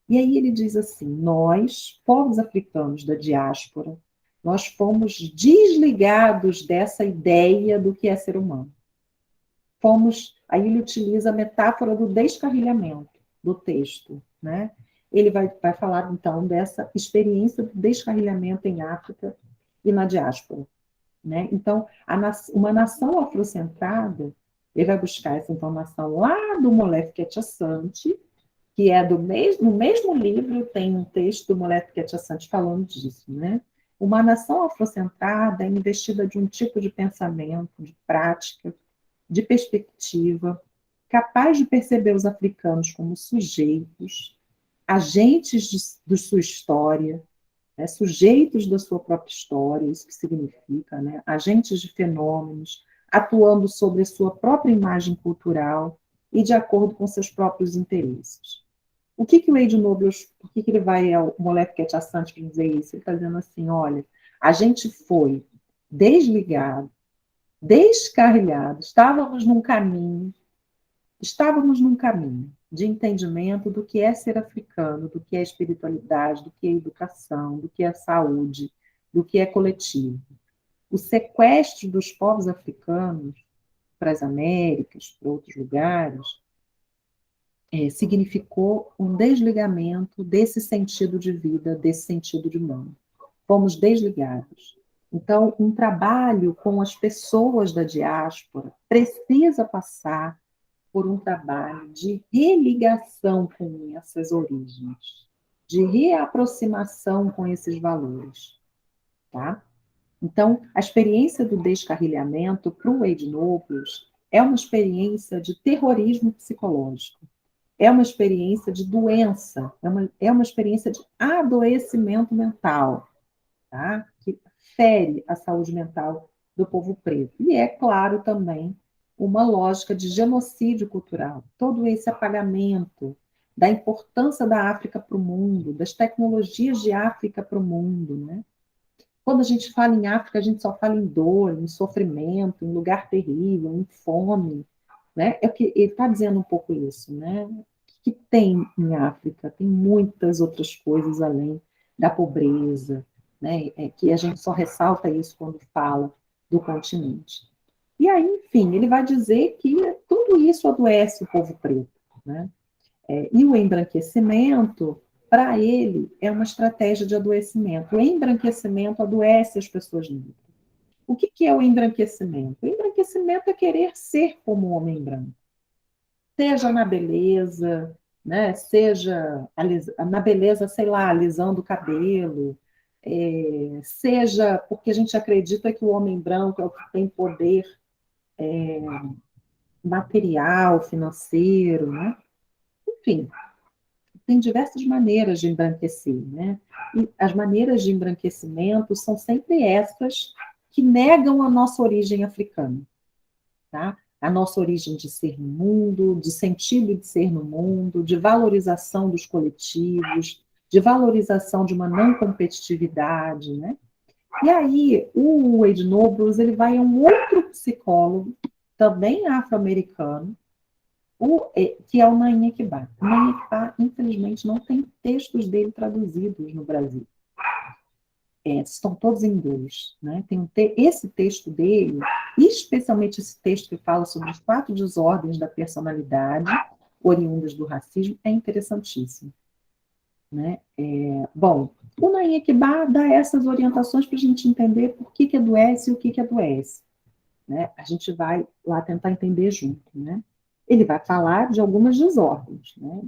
S1: E aí ele diz assim, nós, povos africanos da diáspora, nós fomos desligados dessa ideia do que é ser humano. Aí ele utiliza a metáfora do descarrilhamento do texto, né? Ele vai falar, então, dessa experiência do descarrilhamento em África e na diáspora. Né? Então, uma nação afrocentrada, ele vai buscar essa informação lá do Molefe Ketchassante, que é no mesmo livro, tem um texto do Molefe Ketchassante falando disso. Né? Uma nação afrocentrada é investida de um tipo de pensamento, de prática, de perspectiva, capaz de perceber os africanos como sujeitos, agentes de sua história, né, sujeitos da sua própria história, isso que significa, né, agentes de fenômenos, atuando sobre a sua própria imagem cultural e de acordo com seus próprios interesses. O que o Wade Nobles, por que ele vai ao Molefe Ketchassante para dizer isso? Ele está dizendo assim, olha, a gente foi desligado, descarrilhado, estávamos num caminho de entendimento do que é ser africano, do que é espiritualidade, do que é educação, do que é saúde, do que é coletivo. O sequestro dos povos africanos para as Américas, para outros lugares, significou um desligamento desse sentido de vida, desse sentido de mundo. Fomos desligados. Então, um trabalho com as pessoas da diáspora precisa passar por um trabalho de religação com essas origens, de reaproximação com esses valores. Tá? Então, a experiência do descarrilhamento para o Wade Nobles é uma experiência de terrorismo psicológico, é uma experiência de doença, é uma experiência de adoecimento mental, tá? Que fere a saúde mental do povo preto. E é, claro, também uma lógica de genocídio cultural, todo esse apagamento da importância da África para o mundo, das tecnologias de África para o mundo, né? Quando a gente fala em África, a gente só fala em dor, em sofrimento, em lugar terrível, em fome, né? É o que ele está dizendo um pouco isso, né? O que tem em África? Tem muitas outras coisas além da pobreza, né? É que a gente só ressalta isso quando fala do continente. E aí, enfim, ele vai dizer que tudo isso adoece o povo preto, né? E o embranquecimento, para ele, é uma estratégia de adoecimento. O embranquecimento adoece as pessoas negras. O que é o embranquecimento? O embranquecimento é querer ser como o homem branco, seja na beleza, né? Seja na beleza, sei lá, alisando o cabelo, seja porque a gente acredita que o homem branco é o que tem poder material, financeiro, né? Enfim, tem diversas maneiras de embranquecer, né? E as maneiras de embranquecimento são sempre essas que negam a nossa origem africana, tá? A nossa origem de ser no mundo, de sentido de ser no mundo, de valorização dos coletivos, de valorização de uma não competitividade, né? E aí, o Wade Nobles, ele vai a um outro psicólogo, também afro-americano, que é o Naim Ekba. O Naim Ekba, infelizmente, não tem textos dele traduzidos no Brasil. Estão todos em inglês. Né? Tem esse texto dele, especialmente esse texto que fala sobre as 4 desordens da personalidade oriundas do racismo, é interessantíssimo. Né? Bom, o Naim Ekba dá essas orientações para a gente entender por que adoece e o que adoece. Né? A gente vai lá tentar entender junto. Né? Ele vai falar de algumas desordens. Né?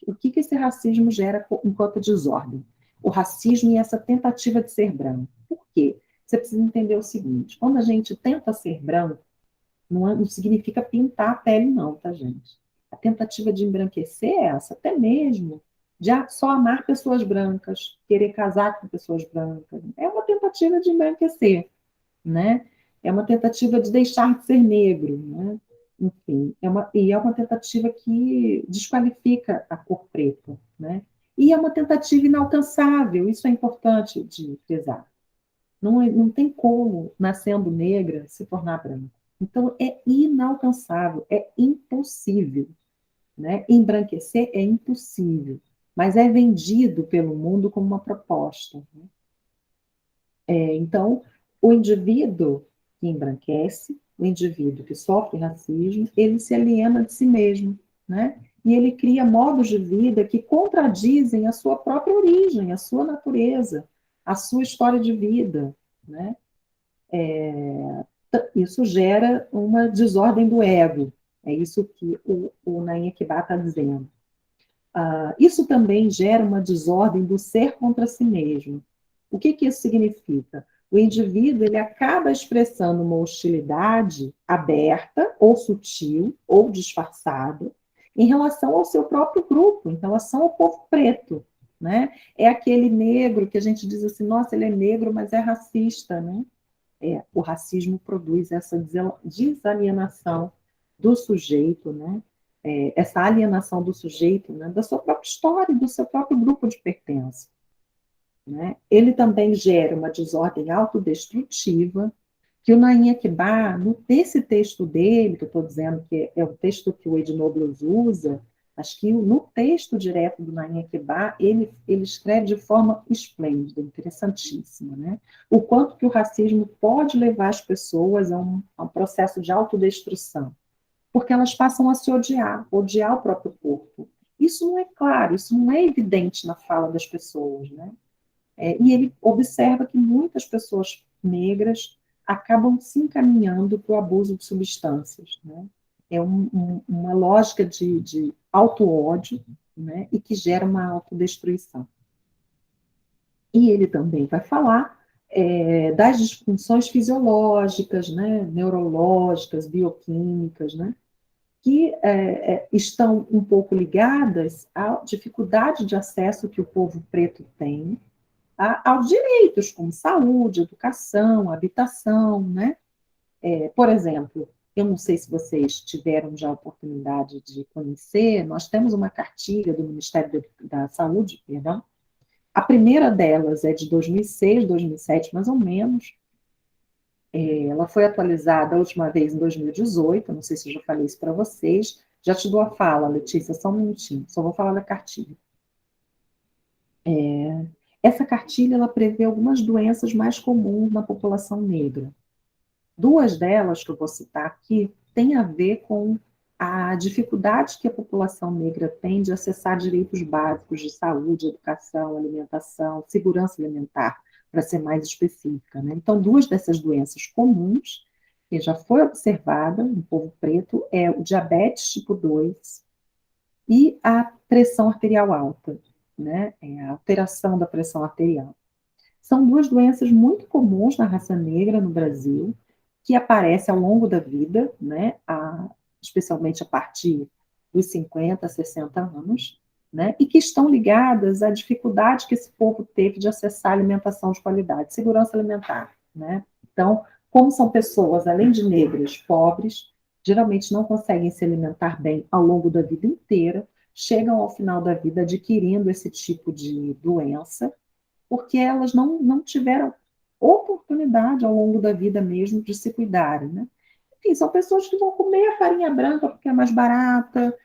S1: O que esse racismo gera enquanto desordem? O racismo e essa tentativa de ser branco. Por quê? Você precisa entender o seguinte: quando a gente tenta ser branco, não significa pintar a pele, não, tá, gente? A tentativa de embranquecer é essa, até mesmo de só amar pessoas brancas, querer casar com pessoas brancas. É uma tentativa de embranquecer, né? É uma tentativa de deixar de ser negro, né? Enfim, é uma tentativa que desqualifica a cor preta, né? E é uma tentativa inalcançável, isso é importante de frisar. Não tem como, nascendo negra, se tornar branca. Então, é inalcançável, é impossível. Né? Embranquecer é impossível, mas é vendido pelo mundo como uma proposta. Né? Então, o indivíduo que embranquece, o indivíduo que sofre racismo, ele se aliena de si mesmo, né? E ele cria modos de vida que contradizem a sua própria origem, a sua natureza, a sua história de vida, né? Isso gera uma desordem do ego, é isso que o Naim Ekba está dizendo. Isso também gera uma desordem do ser contra si mesmo. O que isso significa? O indivíduo ele acaba expressando uma hostilidade aberta, ou sutil, ou disfarçada, em relação ao seu próprio grupo, em relação ao povo preto. Né? É aquele negro que a gente diz assim, nossa, ele é negro, mas é racista. Né? O racismo produz essa desalienação do sujeito, né? Essa alienação do sujeito, né? Da sua própria história, do seu próprio grupo de pertença. Né? Ele também gera uma desordem autodestrutiva, que o Naim Ekba, nesse texto dele, que eu estou dizendo que é o texto que o Wade Nobles usa, acho que no texto direto do Naim Ekba, ele escreve de forma esplêndida, interessantíssima, né? O quanto que o racismo pode levar as pessoas a um processo de autodestruição, porque elas passam a se odiar o próprio corpo. Isso não é claro, isso não é evidente na fala das pessoas, né? E ele observa que muitas pessoas negras acabam se encaminhando para o abuso de substâncias. Né? É uma lógica de auto-ódio, né? E que gera uma autodestruição. E ele também vai falar das disfunções fisiológicas, né? Neurológicas, bioquímicas, né? Que estão um pouco ligadas à dificuldade de acesso que o povo preto tem aos direitos, como saúde, educação, habitação, né? Por exemplo, Eu não sei se vocês tiveram já a oportunidade de conhecer, nós temos uma cartilha do Ministério da Saúde, perdão. A primeira delas é de 2006, 2007, mais ou menos. Ela foi atualizada a última vez em 2018, não sei se eu já falei isso para vocês. Já te dou a fala, Letícia, só um minutinho, só vou falar da cartilha. Essa cartilha ela prevê algumas doenças mais comuns na população negra. Duas delas que eu vou citar aqui têm a ver com a dificuldade que a população negra tem de acessar direitos básicos de saúde, educação, alimentação, segurança alimentar, para ser mais específica, né? Então, duas dessas doenças comuns, que já foi observada no povo preto, é o diabetes tipo 2 e a pressão arterial alta, né? É a alteração da pressão arterial. São duas doenças muito comuns na raça negra no Brasil, que aparecem ao longo da vida, né? Especialmente a partir dos 50, 60 anos, né? E que estão ligadas à dificuldade que esse povo teve de acessar alimentação de qualidade, segurança alimentar, né? Então, como são pessoas, além de negras, pobres, geralmente não conseguem se alimentar bem ao longo da vida inteira, chegam ao final da vida adquirindo esse tipo de doença, porque elas não tiveram oportunidade ao longo da vida mesmo de se cuidarem, né? Enfim, são pessoas que vão comer a farinha branca porque é mais barata,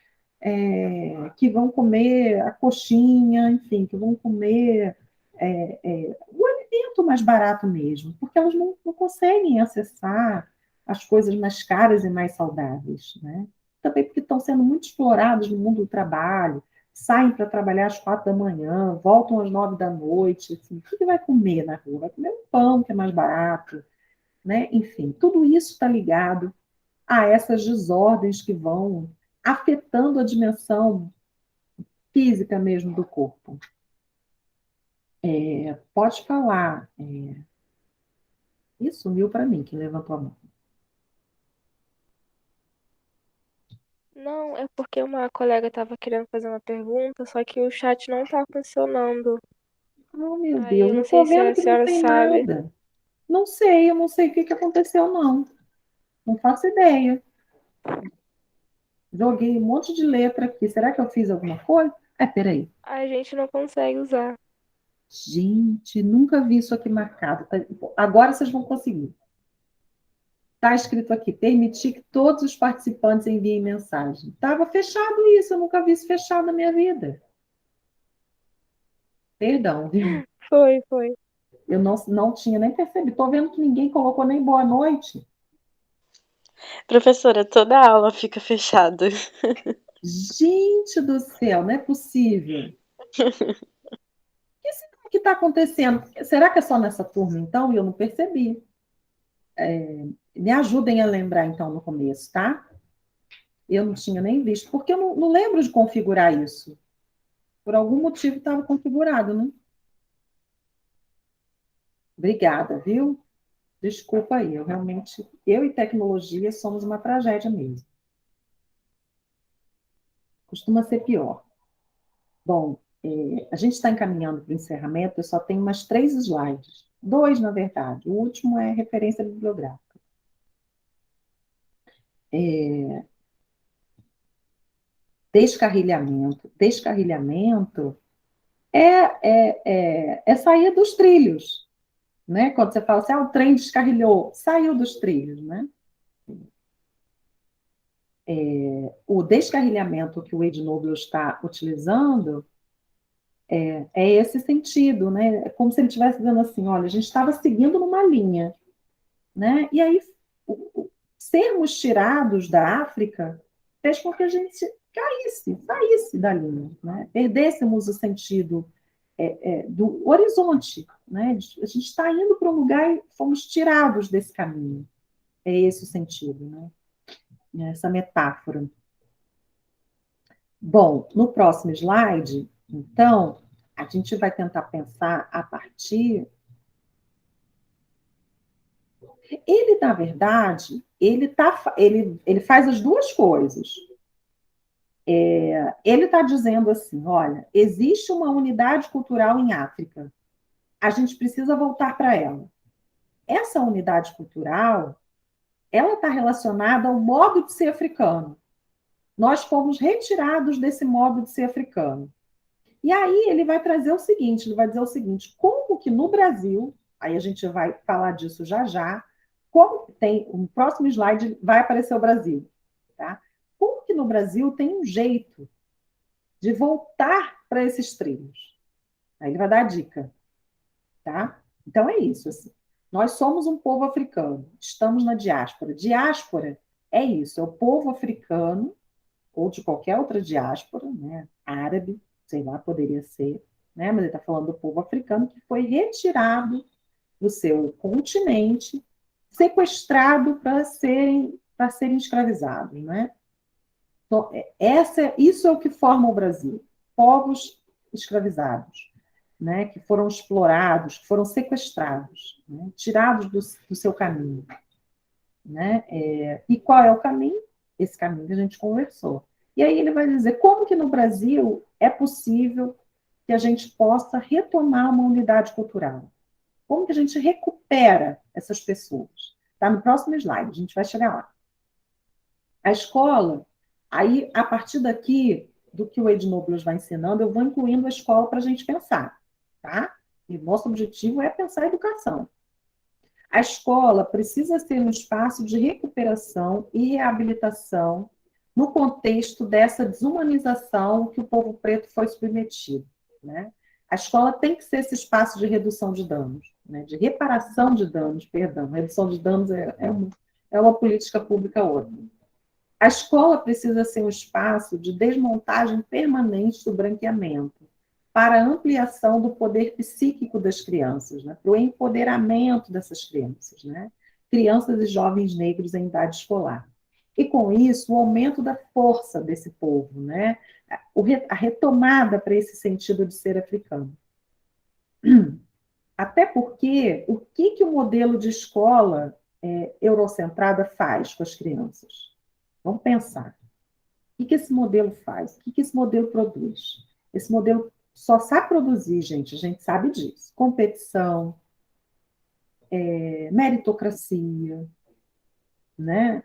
S1: que vão comer a coxinha, enfim, que vão comer o alimento mais barato mesmo, porque elas não conseguem acessar as coisas mais caras e mais saudáveis, né? Também porque estão sendo muito exploradas no mundo do trabalho, saem para trabalhar às 4 da manhã, voltam às 9 da noite, assim, o que vai comer na rua? Vai comer um pão que é mais barato, né? Enfim, tudo isso está ligado a essas desordens que vão afetando a dimensão física mesmo do corpo. Pode falar. Ih, sumiu para mim, quem levantou a mão.
S2: Não, é porque uma colega estava querendo fazer uma pergunta, só que o chat não tá funcionando.
S1: Oh, meu
S2: Aí
S1: Deus,
S2: eu
S1: eu
S2: não
S1: estou
S2: sei se
S1: vendo
S2: a
S1: que não
S2: senhora
S1: tem
S2: sabe.
S1: nada. Não sei, eu não sei o que aconteceu, não. Não faço ideia. Joguei um monte de letra aqui. Será que eu fiz alguma coisa? Peraí.
S2: A gente não consegue usar.
S1: Gente, nunca vi isso aqui marcado. Agora vocês vão conseguir. Está escrito aqui, permitir que todos os participantes enviem mensagem. Estava fechado isso, eu nunca vi isso fechado na minha vida. Perdão, viu?
S2: Foi.
S1: Eu não tinha nem percebido. Estou vendo que ninguém colocou nem boa noite.
S4: Professora, toda a aula fica fechada.
S1: Gente do céu, não é possível. O que está acontecendo? Será que é só nessa turma, então? E eu não percebi. Me ajudem a lembrar, então, no começo, tá? Eu não tinha nem visto, porque eu não lembro de configurar isso. Por algum motivo estava configurado, né? Obrigada, viu? Desculpa aí, eu e tecnologia somos uma tragédia mesmo. Costuma ser pior. Bom, a gente está encaminhando para o encerramento, eu só tenho umas 3 slides. 2, na verdade. O último é referência bibliográfica. Descarrilhamento. Descarrilhamento é sair dos trilhos, né? Quando você fala assim, o trem descarrilhou, saiu dos trilhos, né? O descarrilhamento que o Wade Noble está utilizando é esse sentido, né? É como se ele estivesse dizendo assim, olha, a gente estava seguindo numa linha, né? E aí, sermos tirados da África fez com que a gente saísse da linha, né? Perdêssemos o sentido do horizonte, né? A gente está indo para um lugar e fomos tirados desse caminho. É esse o sentido, né? Essa metáfora. Bom, no próximo slide, então, a gente vai tentar pensar a partir. Ele, na verdade, ele faz as duas coisas. Ele está dizendo assim: olha, existe uma unidade cultural em África, a gente precisa voltar para ela. Essa unidade cultural ela está relacionada ao modo de ser africano. Nós fomos retirados desse modo de ser africano. E aí ele vai trazer o seguinte, ele vai dizer o seguinte, como que no Brasil, aí a gente vai falar disso já já, como tem, no próximo slide vai aparecer o Brasil, tá? Como que no Brasil tem um jeito de voltar para esses trilhos? Aí ele vai dar a dica, tá? Então é isso, assim. Nós somos um povo africano, estamos na diáspora. Diáspora é isso, é o povo africano, ou de qualquer outra diáspora, né? Árabe, sei lá, poderia ser, né? Mas ele está falando do povo africano que foi retirado do seu continente, sequestrado para serem escravizados, né? Então, isso é o que forma o Brasil, povos escravizados, né? Que foram explorados, que foram sequestrados, né? Tirados do seu caminho, né? E qual é o caminho? Esse caminho que a gente conversou. E aí ele vai dizer como que no Brasil é possível que a gente possa retomar uma unidade cultural. Como que a gente recupera essas pessoas? Está no próximo slide, a gente vai chegar lá. A escola, aí, a partir daqui, do que o Ednoblos vai ensinando, eu vou incluindo a escola para a gente pensar, tá? E nosso objetivo é pensar a educação. A escola precisa ser um espaço de recuperação e reabilitação no contexto dessa desumanização que o povo preto foi submetido, né? A escola tem que ser esse espaço de redução de danos, né? De reparação de danos, perdão. Redução de danos é uma política pública outra. A escola precisa ser um espaço de desmontagem permanente do branqueamento, para a ampliação do poder psíquico das crianças, né? Para o empoderamento dessas crianças, né? Crianças e jovens negros em idade escolar. E, com isso, o aumento da força desse povo, né? A retomada para esse sentido de ser africano. Até porque, o que o modelo de escola eurocentrada faz com as crianças? Vamos pensar. O que esse modelo faz? O que esse modelo produz? Esse modelo só sabe produzir, gente, a gente sabe disso. Competição, meritocracia, né?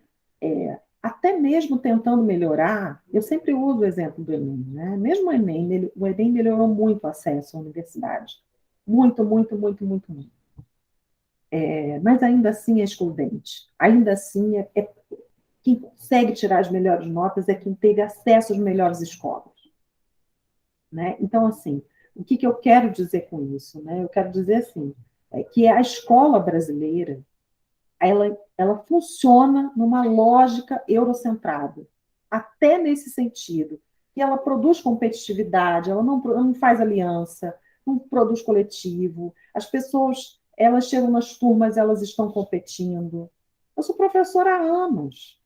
S1: Até mesmo tentando melhorar, eu sempre uso o exemplo do Enem, né? Mesmo o Enem melhorou muito o acesso à universidade. Muito, muito, muito, muito, muito. Mas ainda assim é excludente. Ainda assim, quem consegue tirar as melhores notas é quem teve acesso às melhores escolas. Né? Então, assim, o que eu quero dizer com isso? Né? Eu quero dizer assim, que a escola brasileira, ela funciona numa lógica eurocentrada, até nesse sentido, que ela produz competitividade, ela não faz aliança, não produz coletivo, as pessoas, elas chegam nas turmas, elas estão competindo. Eu sou professora há anos,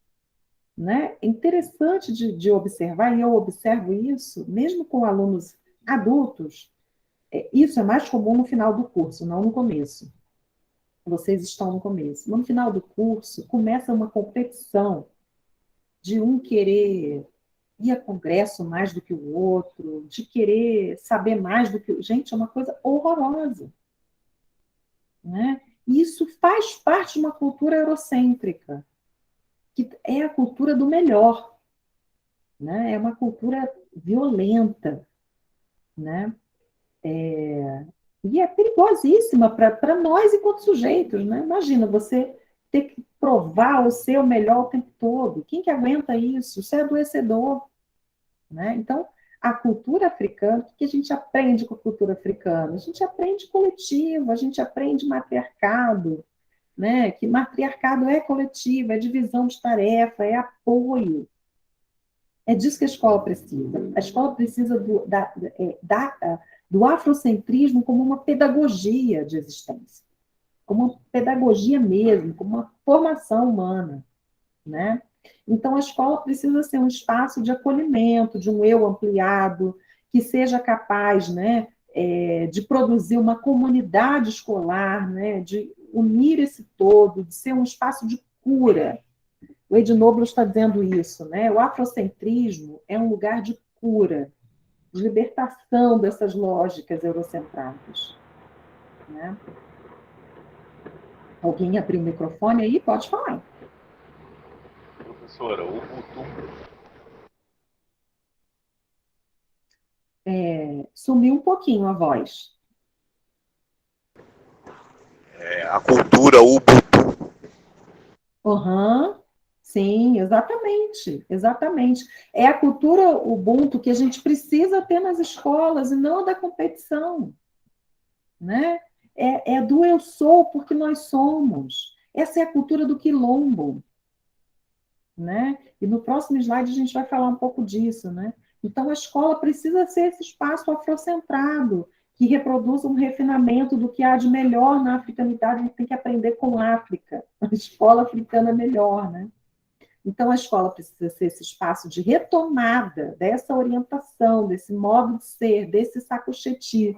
S1: né? É interessante de observar, e eu observo isso, mesmo com alunos adultos, isso é mais comum no final do curso, não no começo. Vocês estão no começo. No final do curso, começa uma competição de um querer ir a congresso mais do que o outro, de querer saber mais do que... Gente, é uma coisa horrorosa. Né? E isso faz parte de uma cultura eurocêntrica, que é a cultura do melhor, né? É uma cultura violenta, né? E é perigosíssima para nós enquanto sujeitos, né? Imagina você ter que provar o seu melhor o tempo todo. Quem que aguenta isso? Isso é adoecedor, né? Então, a cultura africana, o que a gente aprende com a cultura africana? A gente aprende coletivo, a gente aprende matriarcado, né? Que matriarcado é coletivo, é divisão de tarefa, é apoio. É disso que a escola precisa. A escola precisa do afrocentrismo como uma pedagogia de existência, como uma pedagogia mesmo, como uma formação humana, né? Então, a escola precisa ser um espaço de acolhimento, de um eu ampliado, que seja capaz, né, de produzir uma comunidade escolar, né, de unir esse todo, de ser um espaço de cura. O Ednoblos está dizendo isso, né? O afrocentrismo é um lugar de cura, de libertação dessas lógicas eurocentradas, né? Alguém abriu o microfone aí? Pode falar.
S3: professora, Ubuntu.
S1: Sumiu um pouquinho a voz.
S3: A cultura Ubuntu.
S1: Aham, sim, exatamente, exatamente. É a cultura Ubuntu que a gente precisa ter nas escolas e não a da competição, né? É do eu sou porque nós somos. Essa é a cultura do quilombo, né? E no próximo slide a gente vai falar um pouco disso, né? Então a escola precisa ser esse espaço afrocentrado, que reproduz um refinamento do que há de melhor na africanidade. A gente tem que aprender com a África. A escola africana é melhor, né? Então a escola precisa ser esse espaço de retomada dessa orientação, desse modo de ser, desse sacocheti,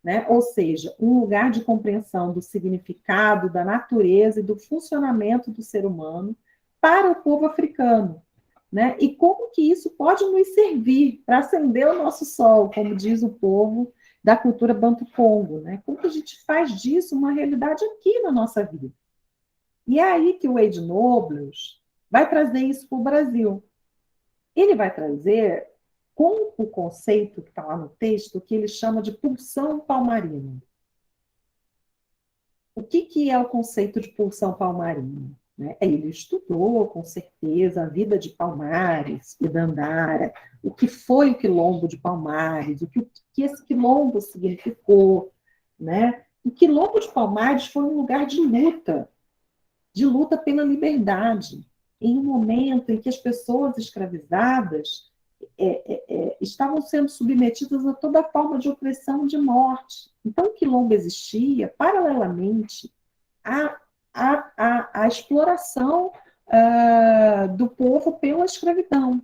S1: né? Ou seja, um lugar de compreensão do significado, da natureza e do funcionamento do ser humano para o povo africano, né? E como que isso pode nos servir para acender o nosso sol, como diz o povo da cultura Banto-Congo, né? Como que a gente faz disso uma realidade aqui na nossa vida? E é aí que o Wade Nobles vai trazer isso para o Brasil. Ele vai trazer com o conceito que está lá no texto, que ele chama de pulsão palmarina. O que é o conceito de pulsão palmarina? Né? Ele estudou, com certeza, a vida de Palmares e Dandara, o que foi o quilombo de Palmares, o que esse quilombo significou. Né? O quilombo de Palmares foi um lugar de luta pela liberdade, em um momento em que as pessoas escravizadas estavam sendo submetidas a toda forma de opressão e de morte. Então, o quilombo existia paralelamente à exploração do povo pela escravidão.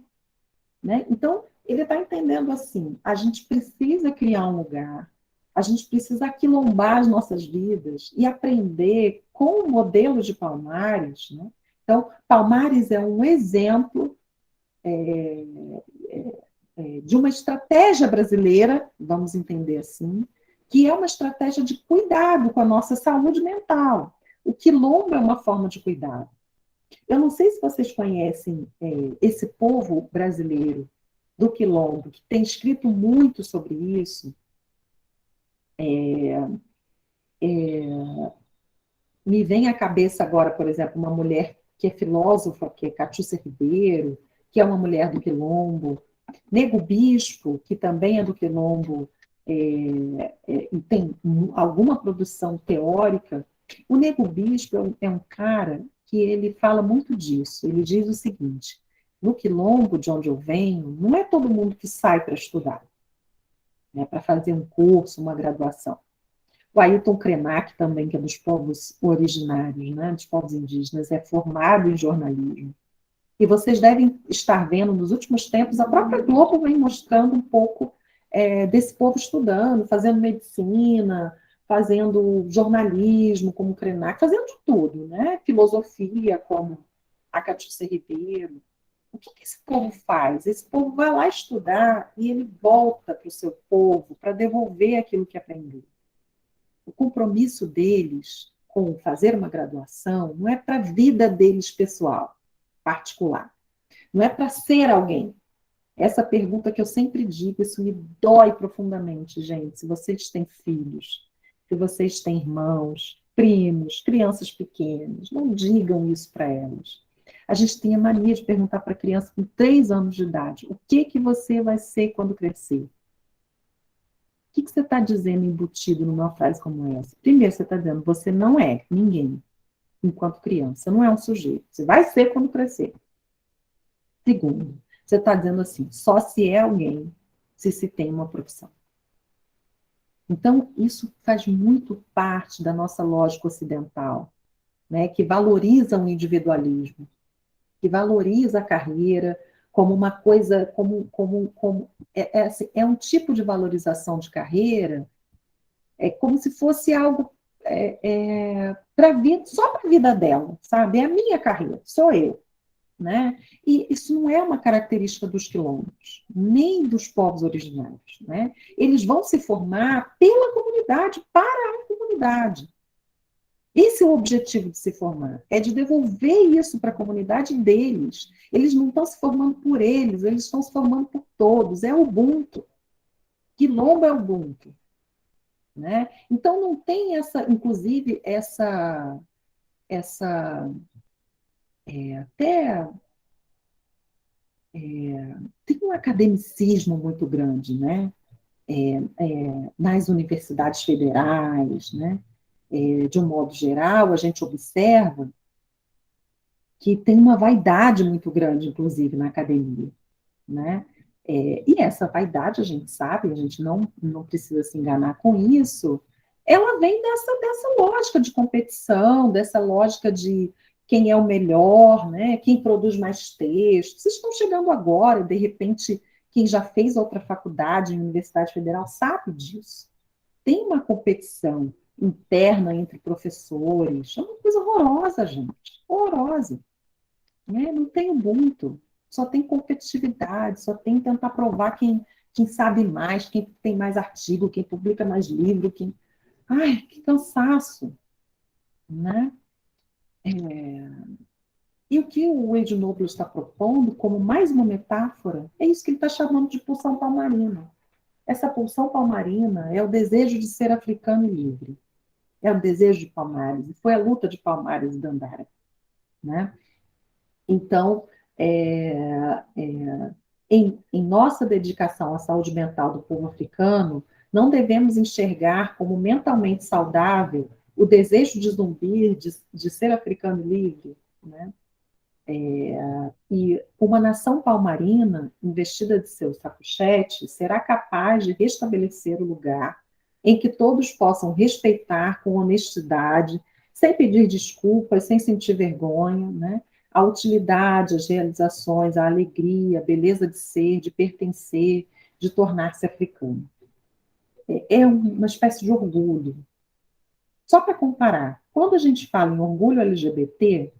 S1: Né? Então, ele está entendendo assim, a gente precisa criar um lugar, a gente precisa aquilombar as nossas vidas e aprender com o modelo de Palmares. Né? Então, Palmares é um exemplo de uma estratégia brasileira, vamos entender assim, que é uma estratégia de cuidado com a nossa saúde mental. O quilombo é uma forma de cuidado. Eu não sei se vocês conhecem esse povo brasileiro do quilombo, que tem escrito muito sobre isso. Me vem à cabeça agora, por exemplo, uma mulher que é filósofa, que é Catiúcia Ribeiro, que é uma mulher do quilombo. Nego Bispo, que também é do quilombo, e tem alguma produção teórica. O Nego Bispo é um cara que ele fala muito disso. Ele diz o seguinte: no quilombo de onde eu venho, não é todo mundo que sai para estudar, né, para fazer um curso, uma graduação. O Ailton Krenak também, que é dos povos originários, né, dos povos indígenas, é formado em jornalismo. E vocês devem estar vendo, nos últimos tempos, a própria Globo vem mostrando um pouco desse povo estudando, fazendo medicina, fazendo jornalismo, como o Krenak, fazendo de tudo, né? Filosofia, como a Catiúcia Ribeiro. O que esse povo faz? Esse povo vai lá estudar e ele volta para o seu povo para devolver aquilo que aprendeu. O compromisso deles com fazer uma graduação não é para a vida deles pessoal, particular. Não é para ser alguém. Essa pergunta que eu sempre digo, isso me dói profundamente, gente. Se vocês têm filhos, se vocês têm irmãos, primos, crianças pequenas, não digam isso para elas. A gente tem a mania de perguntar para a criança com 3 anos de idade, o que você vai ser quando crescer? O que você está dizendo embutido numa frase como essa? Primeiro, você está dizendo, você não é ninguém enquanto criança, não é um sujeito. Você vai ser quando crescer. Segundo, você está dizendo assim, só se é alguém se tem uma profissão. Então, isso faz muito parte da nossa lógica ocidental, né, que valoriza o individualismo, que valoriza a carreira como uma coisa, assim, um tipo de valorização de carreira, como se fosse algo só para a vida dela, sabe? É a minha carreira, sou eu. Né? E isso não é uma característica dos quilombos, nem dos povos originários. Né? Eles vão se formar pela comunidade, para a comunidade. Esse é o objetivo de se formar, é de devolver isso para a comunidade deles. Eles não estão se formando por eles estão se formando por todos. É Ubuntu. Quilombo é Ubuntu. Né? Então, não tem inclusive, até tem um academicismo muito grande, né? Nas universidades federais, né? De um modo geral, a gente observa que tem uma vaidade muito grande, inclusive, na academia, né? E essa vaidade, a gente sabe, a gente não precisa se enganar com isso, ela vem dessa lógica de competição, dessa lógica de quem é o melhor, né? Quem produz mais textos. Vocês estão chegando agora, de repente, quem já fez outra faculdade em Universidade Federal sabe disso. Tem uma competição interna entre professores, é uma coisa horrorosa, gente, horrorosa. Né? Não tem Ubuntu, só tem competitividade, só tem tentar provar quem sabe mais, quem tem mais artigo, quem publica mais livro, Ai, que cansaço, né? E o que o Wade Noble está propondo, como mais uma metáfora, é isso que ele está chamando de pulsão palmarina. Essa pulsão palmarina é o desejo de ser africano e livre. É o desejo de Palmares, e foi a luta de Palmares e Dandara, né? Então, em nossa dedicação à saúde mental do povo africano, não devemos enxergar como mentalmente saudável o desejo de zumbi, de ser africano livre, né? E uma nação palmarina, investida de seus sacochetes, será capaz de restabelecer o lugar em que todos possam respeitar com honestidade, sem pedir desculpas, sem sentir vergonha, né? A utilidade, as realizações, a alegria, a beleza de ser, de pertencer, de tornar-se africano. É uma espécie de orgulho. Só para comparar, quando a gente fala em orgulho LGBT,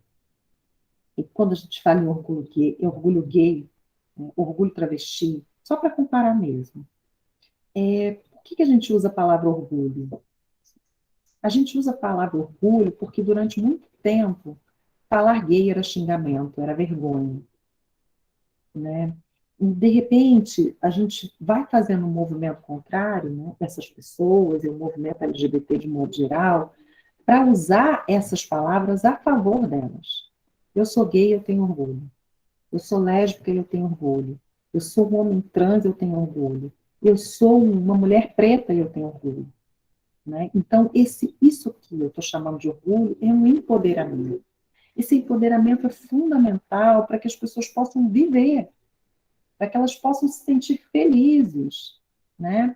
S1: e quando a gente fala em orgulho gay, né, orgulho travesti, só para comparar mesmo, por que a gente usa a palavra orgulho? A gente usa a palavra orgulho porque durante muito tempo falar gay era xingamento, era vergonha, né? E, de repente, a gente vai fazendo um movimento contrário, né, dessas pessoas, e o movimento LGBT de modo geral, para usar essas palavras a favor delas. Eu sou gay, eu tenho orgulho. Eu sou lésbica, eu tenho orgulho. Eu sou um homem trans, eu tenho orgulho. Eu sou uma mulher preta, eu tenho orgulho. Né? Então, isso que eu estou chamando de orgulho é um empoderamento. Esse empoderamento é fundamental para que as pessoas possam viver, para que elas possam se sentir felizes, né?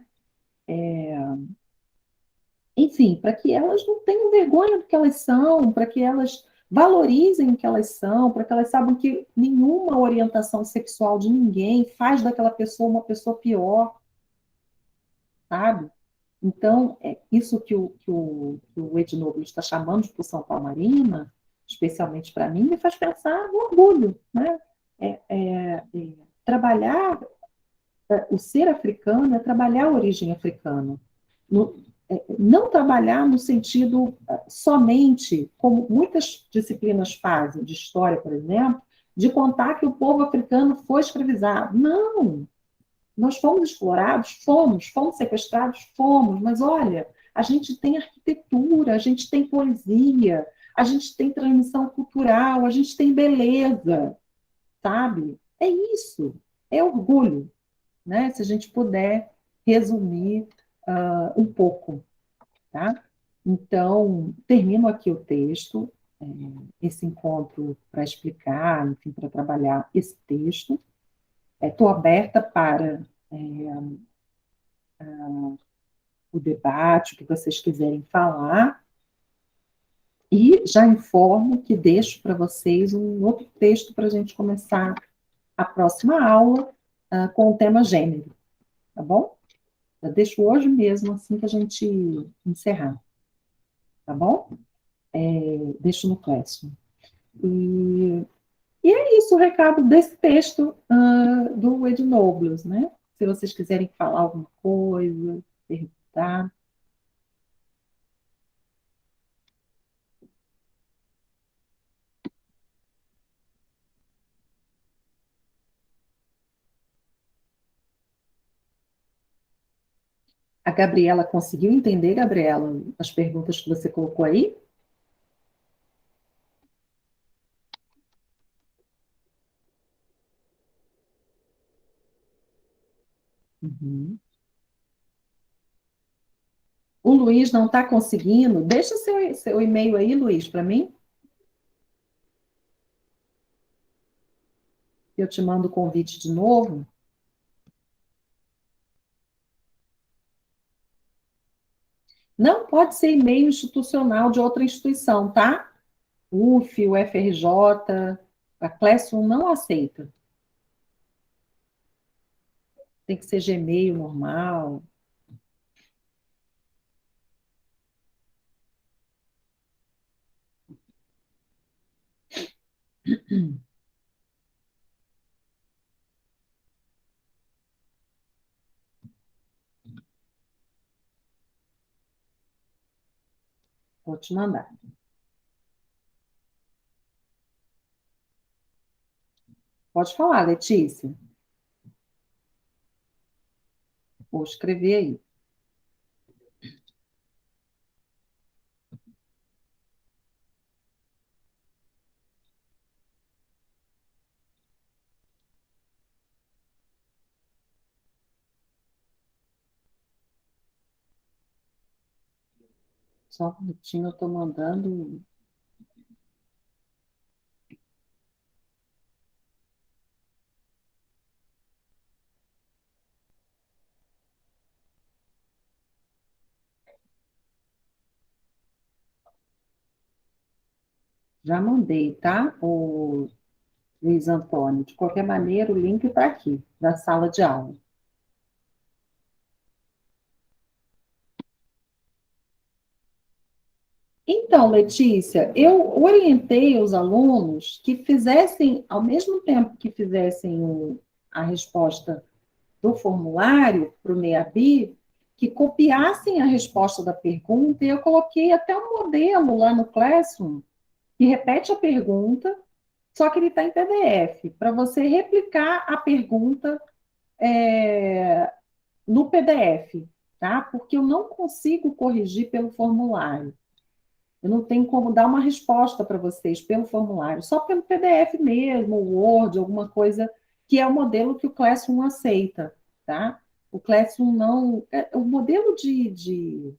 S1: Enfim, para que elas não tenham vergonha do que elas são, para que elas valorizem o que elas são, para que elas saibam que nenhuma orientação sexual de ninguém faz daquela pessoa uma pessoa pior, sabe? Então, isso que o Ed Noble está chamando de pulsão palmarina, especialmente para mim, me faz pensar no orgulho, né? Trabalhar o ser africano é trabalhar a origem africana. Não trabalhar no sentido somente, como muitas disciplinas fazem, de história, por exemplo, de contar que o povo africano foi escravizado. Não! Nós fomos explorados? Fomos sequestrados? Fomos, mas olha, a gente tem arquitetura, a gente tem poesia, a gente tem transmissão cultural, a gente tem beleza, sabe? É isso, é orgulho, né? Se a gente puder resumir um pouco, tá? Então, termino aqui o texto, esse encontro para explicar, enfim, para trabalhar esse texto. Estou aberta para o debate, o que vocês quiserem falar, e já informo que deixo para vocês um outro texto para a gente começar a próxima aula com o tema gênero, tá bom? Eu deixo hoje mesmo, assim que a gente encerrar, tá bom? Deixo no Classroom. E é isso o recado desse texto do Ed Nobles, né? Se vocês quiserem falar alguma coisa, perguntar. Gabriela conseguiu entender, Gabriela, as perguntas que você colocou aí? Uhum. O Luiz não está conseguindo. Deixa seu e-mail aí, Luiz, para mim. Eu te mando o convite de novo. Não pode ser e-mail institucional de outra instituição, tá? UF, UFRJ, a Classroom não aceita. Tem que ser Gmail normal. Vou te mandar. Pode falar, Letícia. Vou escrever aí. Só um minutinho, eu estou mandando. Já mandei, tá? O Luiz Antônio. De qualquer maneira, o link está aqui, da sala de aula. Então, Letícia, eu orientei os alunos que fizessem, ao mesmo tempo que fizessem a resposta do formulário para o NEABI, que copiassem a resposta da pergunta, e eu coloquei até um modelo lá no Classroom, que repete a pergunta, só que ele está em PDF, para você replicar a pergunta no PDF, tá? Porque eu não consigo corrigir pelo formulário. Eu não tenho como dar uma resposta para vocês pelo formulário, só pelo PDF mesmo, Word, alguma coisa que é o modelo que o Classroom aceita, tá? O Classroom não... O modelo de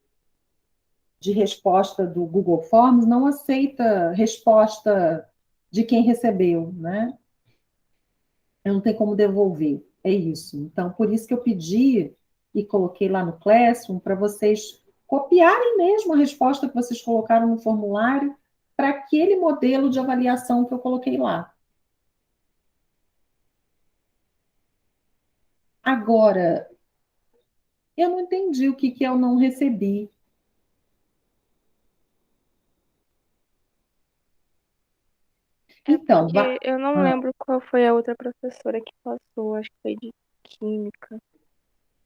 S1: resposta do Google Forms não aceita resposta de quem recebeu, né? Eu não tenho como devolver, é isso. Então, por isso que eu pedi e coloquei lá no Classroom para vocês copiarem mesmo a resposta que vocês colocaram no formulário para aquele modelo de avaliação que eu coloquei lá. Agora, eu não entendi o que eu não recebi. Então,
S2: Porque eu não lembro qual foi a outra professora que passou, acho que foi de química.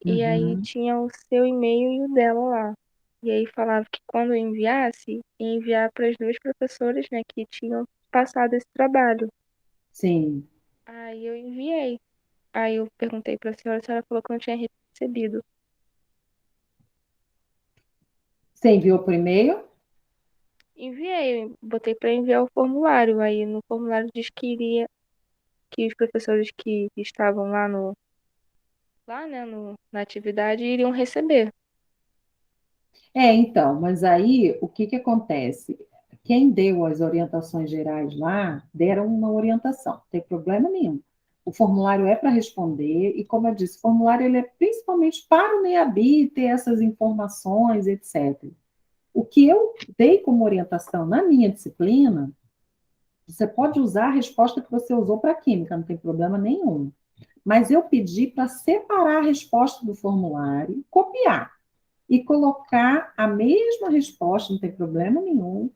S2: E aí
S1: uhum.
S2: tinha o seu e-mail e o dela lá. E aí falava que quando eu enviasse, ia enviar para as duas professoras, né, que tinham passado esse trabalho.
S1: Sim.
S2: Aí eu enviei. Aí eu perguntei para a senhora falou que não tinha recebido.
S1: Você enviou por e-mail?
S2: Enviei, botei para enviar o formulário. Aí no formulário diz que iria, que os professores que estavam lá lá, né, na atividade iriam receber.
S1: Então, mas aí o que acontece? Quem deu as orientações gerais lá, deram uma orientação, não tem problema nenhum. O formulário é para responder, e como eu disse, o formulário ele é principalmente para o NEABI ter essas informações, etc. O que eu dei como orientação na minha disciplina, você pode usar a resposta que você usou para a química, não tem problema nenhum. Mas eu pedi para separar a resposta do formulário, copiar e colocar a mesma resposta, não tem problema nenhum,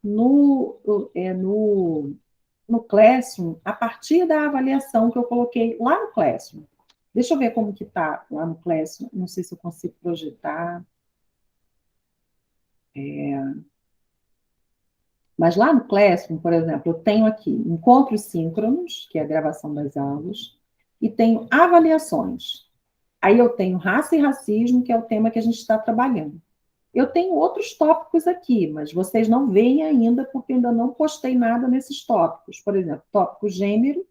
S1: no Classroom, a partir da avaliação que eu coloquei lá no Classroom. Deixa eu ver como que está lá no Classroom, não sei se eu consigo projetar. Mas lá no Classroom, por exemplo, eu tenho aqui encontros síncronos, que é a gravação das aulas, e tenho avaliações. Aí eu tenho raça e racismo, que é o tema que a gente está trabalhando. Eu tenho outros tópicos aqui, mas vocês não veem ainda, porque eu ainda não postei nada nesses tópicos. Por exemplo, tópico gênero,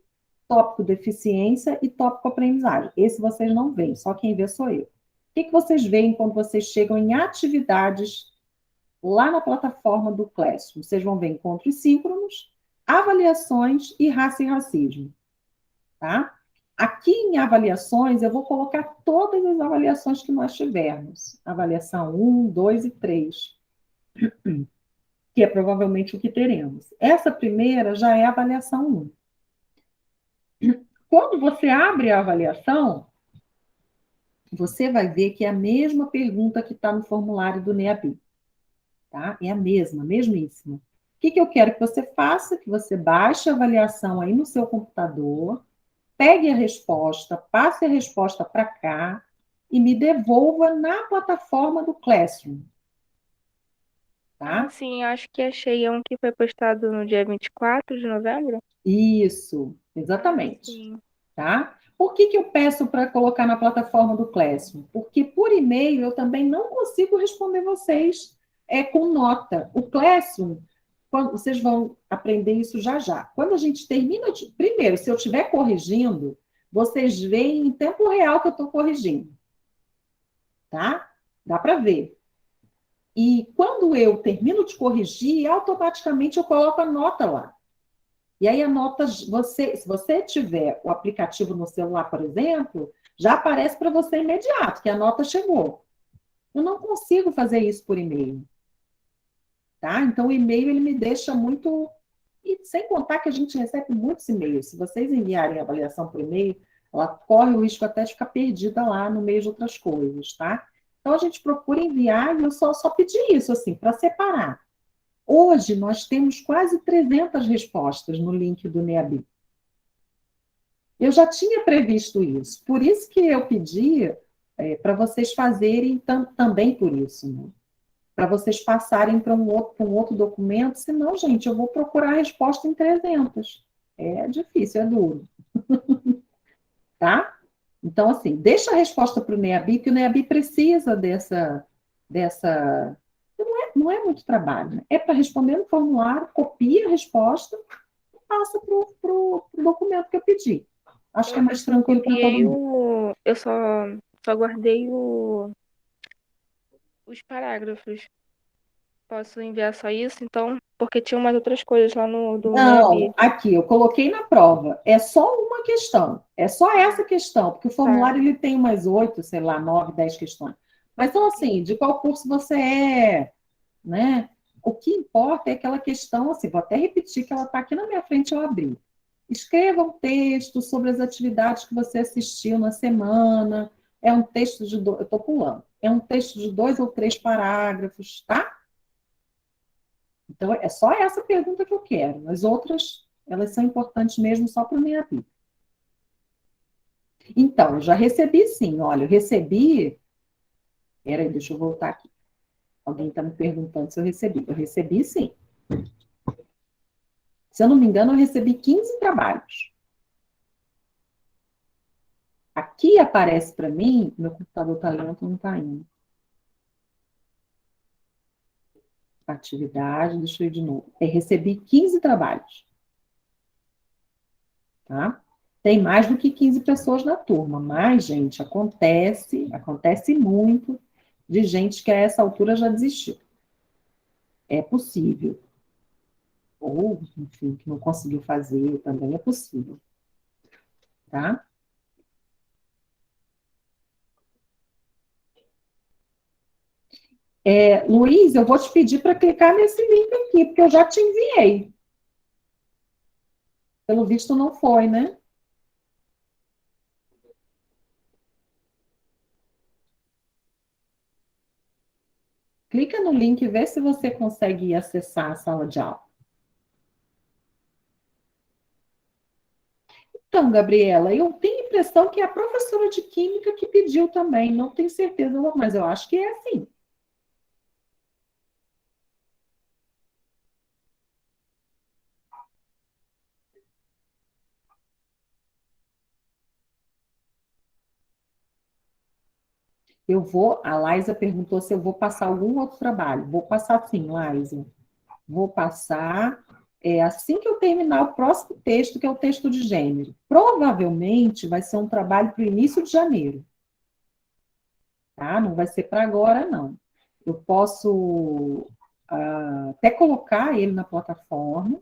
S1: tópico deficiência e tópico aprendizagem. Esse vocês não veem, só quem vê sou eu. O que vocês veem quando vocês chegam em atividades lá na plataforma do Classroom? Vocês vão ver encontros síncronos, avaliações e raça e racismo. Tá? Aqui em avaliações, eu vou colocar todas as avaliações que nós tivermos. Avaliação 1, 2 e 3, que é provavelmente o que teremos. Essa primeira já é a avaliação 1. Quando você abre a avaliação, você vai ver que é a mesma pergunta que está no formulário do NEABI. Tá? É a mesma, mesmíssima. O que eu quero que você faça? Que você baixe a avaliação aí no seu computador, pegue a resposta, passe a resposta para cá e me devolva na plataforma do Classroom. Tá?
S2: Sim, acho que achei um que foi postado no dia 24 de novembro.
S1: Isso, exatamente.
S2: Sim.
S1: Tá? Por que eu peço para colocar na plataforma do Classroom? Porque por e-mail eu também não consigo responder vocês com nota. O Classroom, vocês vão aprender isso já já. Quando a gente termina, primeiro, se eu estiver corrigindo, vocês veem em tempo real que eu estou corrigindo. Tá? Dá para ver. E quando eu termino de corrigir, automaticamente eu coloco a nota lá. E aí a nota, se você tiver o aplicativo no celular, por exemplo, já aparece para você imediato que a nota chegou. Eu não consigo fazer isso por e-mail. Tá? Então o e-mail ele me deixa muito... E sem contar que a gente recebe muitos e-mails. Se vocês enviarem a avaliação por e-mail, ela corre o risco até de ficar perdida lá no meio de outras coisas, tá? Então a gente procura enviar e eu só pedi isso, assim, para separar. Hoje, nós temos quase 300 respostas no link do NEABI. Eu já tinha previsto isso, por isso que eu pedi para vocês fazerem também por isso, né? Para vocês passarem para um outro documento, senão, gente, eu vou procurar a resposta em 300. É difícil, é duro. Tá? Então, assim, deixa a resposta para o NEABI, que o NEABI precisa dessa não é muito trabalho, né? É para responder no formulário, copia a resposta e passa para o documento que eu pedi. Acho que é mais tranquilo para todo mundo.
S2: Eu só guardei os parágrafos. Posso enviar só isso, então? Porque tinha umas outras coisas lá no do NEABI.
S1: Não, aqui, eu coloquei na prova. É só uma questão. É só essa questão, porque o formulário ele tem umas 8, sei lá, 9, 10 questões. Mas então, assim, de qual curso você é, né? O que importa é aquela questão, assim, vou até repetir que ela está aqui na minha frente, eu abri. Escreva um texto sobre as atividades que você assistiu na semana. É um texto de... Eu estou pulando. É um texto de 2 ou 3 parágrafos, tá? Então, é só essa pergunta que eu quero. As outras, elas são importantes mesmo só para o minha vida. Então, eu já recebi sim. Olha, eu recebi... Peraí, deixa eu voltar aqui. Alguém está me perguntando se eu recebi. Eu recebi sim. Se eu não me engano, eu recebi 15 trabalhos. Aqui aparece para mim, meu computador está lento, não está indo. Atividade, deixa eu ir de novo. Recebi 15 trabalhos. Tá? Tem mais do que 15 pessoas na turma, mas, gente, acontece muito de gente que a essa altura já desistiu. É possível. Ou, enfim, que não conseguiu fazer, também é possível. Tá? Luiz, eu vou te pedir para clicar nesse link aqui, porque eu já te enviei. Pelo visto não foi, né? Clica no link e vê se você consegue acessar a sala de aula. Então, Gabriela, eu tenho a impressão que é a professora de química que pediu também, não tenho certeza, mas eu acho que é assim. A Laísa perguntou se eu vou passar algum outro trabalho. Vou passar sim, Laísa. Vou passar assim que eu terminar o próximo texto, que é o texto de gênero. Provavelmente vai ser um trabalho para o início de janeiro. Tá? Não vai ser para agora, não. Eu posso até colocar ele na plataforma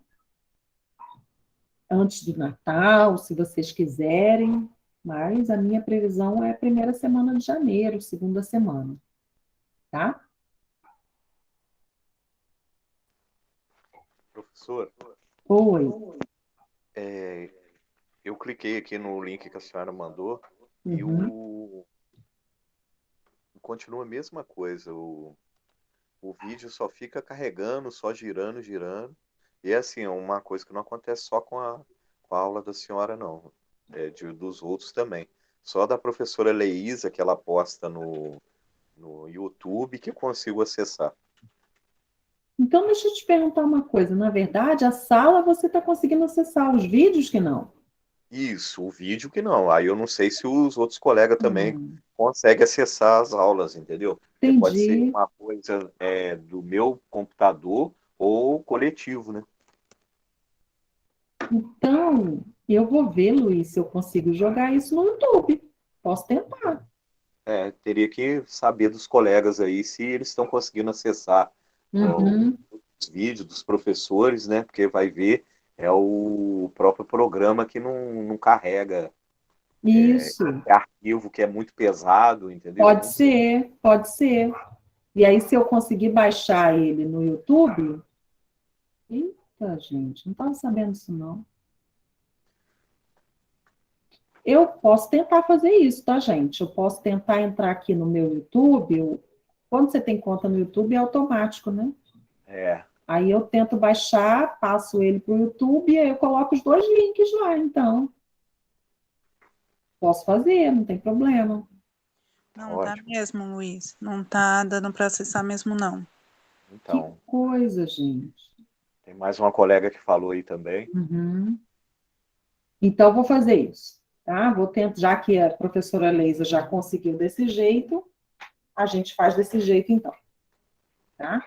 S1: antes do Natal, se vocês quiserem, mas a minha previsão é a primeira semana de janeiro, segunda semana, tá?
S3: Professor,
S1: Oi.
S3: eu cliquei aqui no link que a senhora mandou e continua a mesma coisa. O vídeo só fica carregando, só girando, girando. E é assim, é uma coisa que não acontece só com a aula da senhora, não. Dos outros também. Só da professora Leísa, que ela posta no YouTube, que eu consigo acessar.
S1: Então, deixa eu te perguntar uma coisa. Na verdade, a sala você está conseguindo acessar, os vídeos que não.
S3: Isso, o vídeo que não. Aí eu não sei se os outros colegas também conseguem acessar as aulas, entendeu? Porque pode ser
S1: Entendi.
S3: uma coisa do meu computador ou coletivo, né?
S1: Então, eu vou ver, Luiz, se eu consigo jogar isso no YouTube. Posso tentar.
S3: Teria que saber dos colegas aí se eles estão conseguindo acessar
S1: Uhum.
S3: os vídeos dos professores, né? Porque vai ver, é o próprio programa que não carrega
S1: Isso.
S3: arquivo que é muito pesado, entendeu?
S1: Pode ser, pode ser. E aí, se eu conseguir baixar ele no YouTube. Eita, gente, não estava sabendo disso, não. Eu posso tentar fazer isso, tá, gente? Eu posso tentar entrar aqui no meu YouTube. Quando você tem conta no YouTube, é automático, né?
S3: É,
S1: Aí eu tento baixar, passo ele para o YouTube e aí eu coloco os dois links lá, então. Posso fazer, não tem problema.
S5: Não, tá
S3: ótimo.
S5: mesmo, Luiz. Não tá dando para acessar mesmo, não.
S1: Que
S3: Então,
S1: coisa, gente.
S3: tem mais uma colega que falou aí também.
S1: Uhum. Então, eu vou fazer isso, tá? Vou tentar, já que a professora Leisa já conseguiu desse jeito, a gente faz desse jeito, então, tá?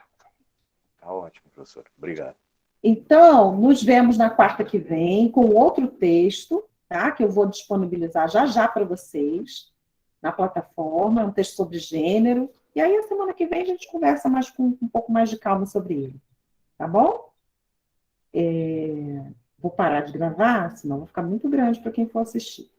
S3: Tá ótimo, professor. Obrigado.
S1: Então, nos vemos na quarta que vem com outro texto, tá? Que eu vou disponibilizar já já para vocês na plataforma, é um texto sobre gênero. E aí, a semana que vem, a gente conversa mais com um pouco mais de calma sobre ele, tá bom? Vou parar de gravar, senão vai ficar muito grande para quem for assistir.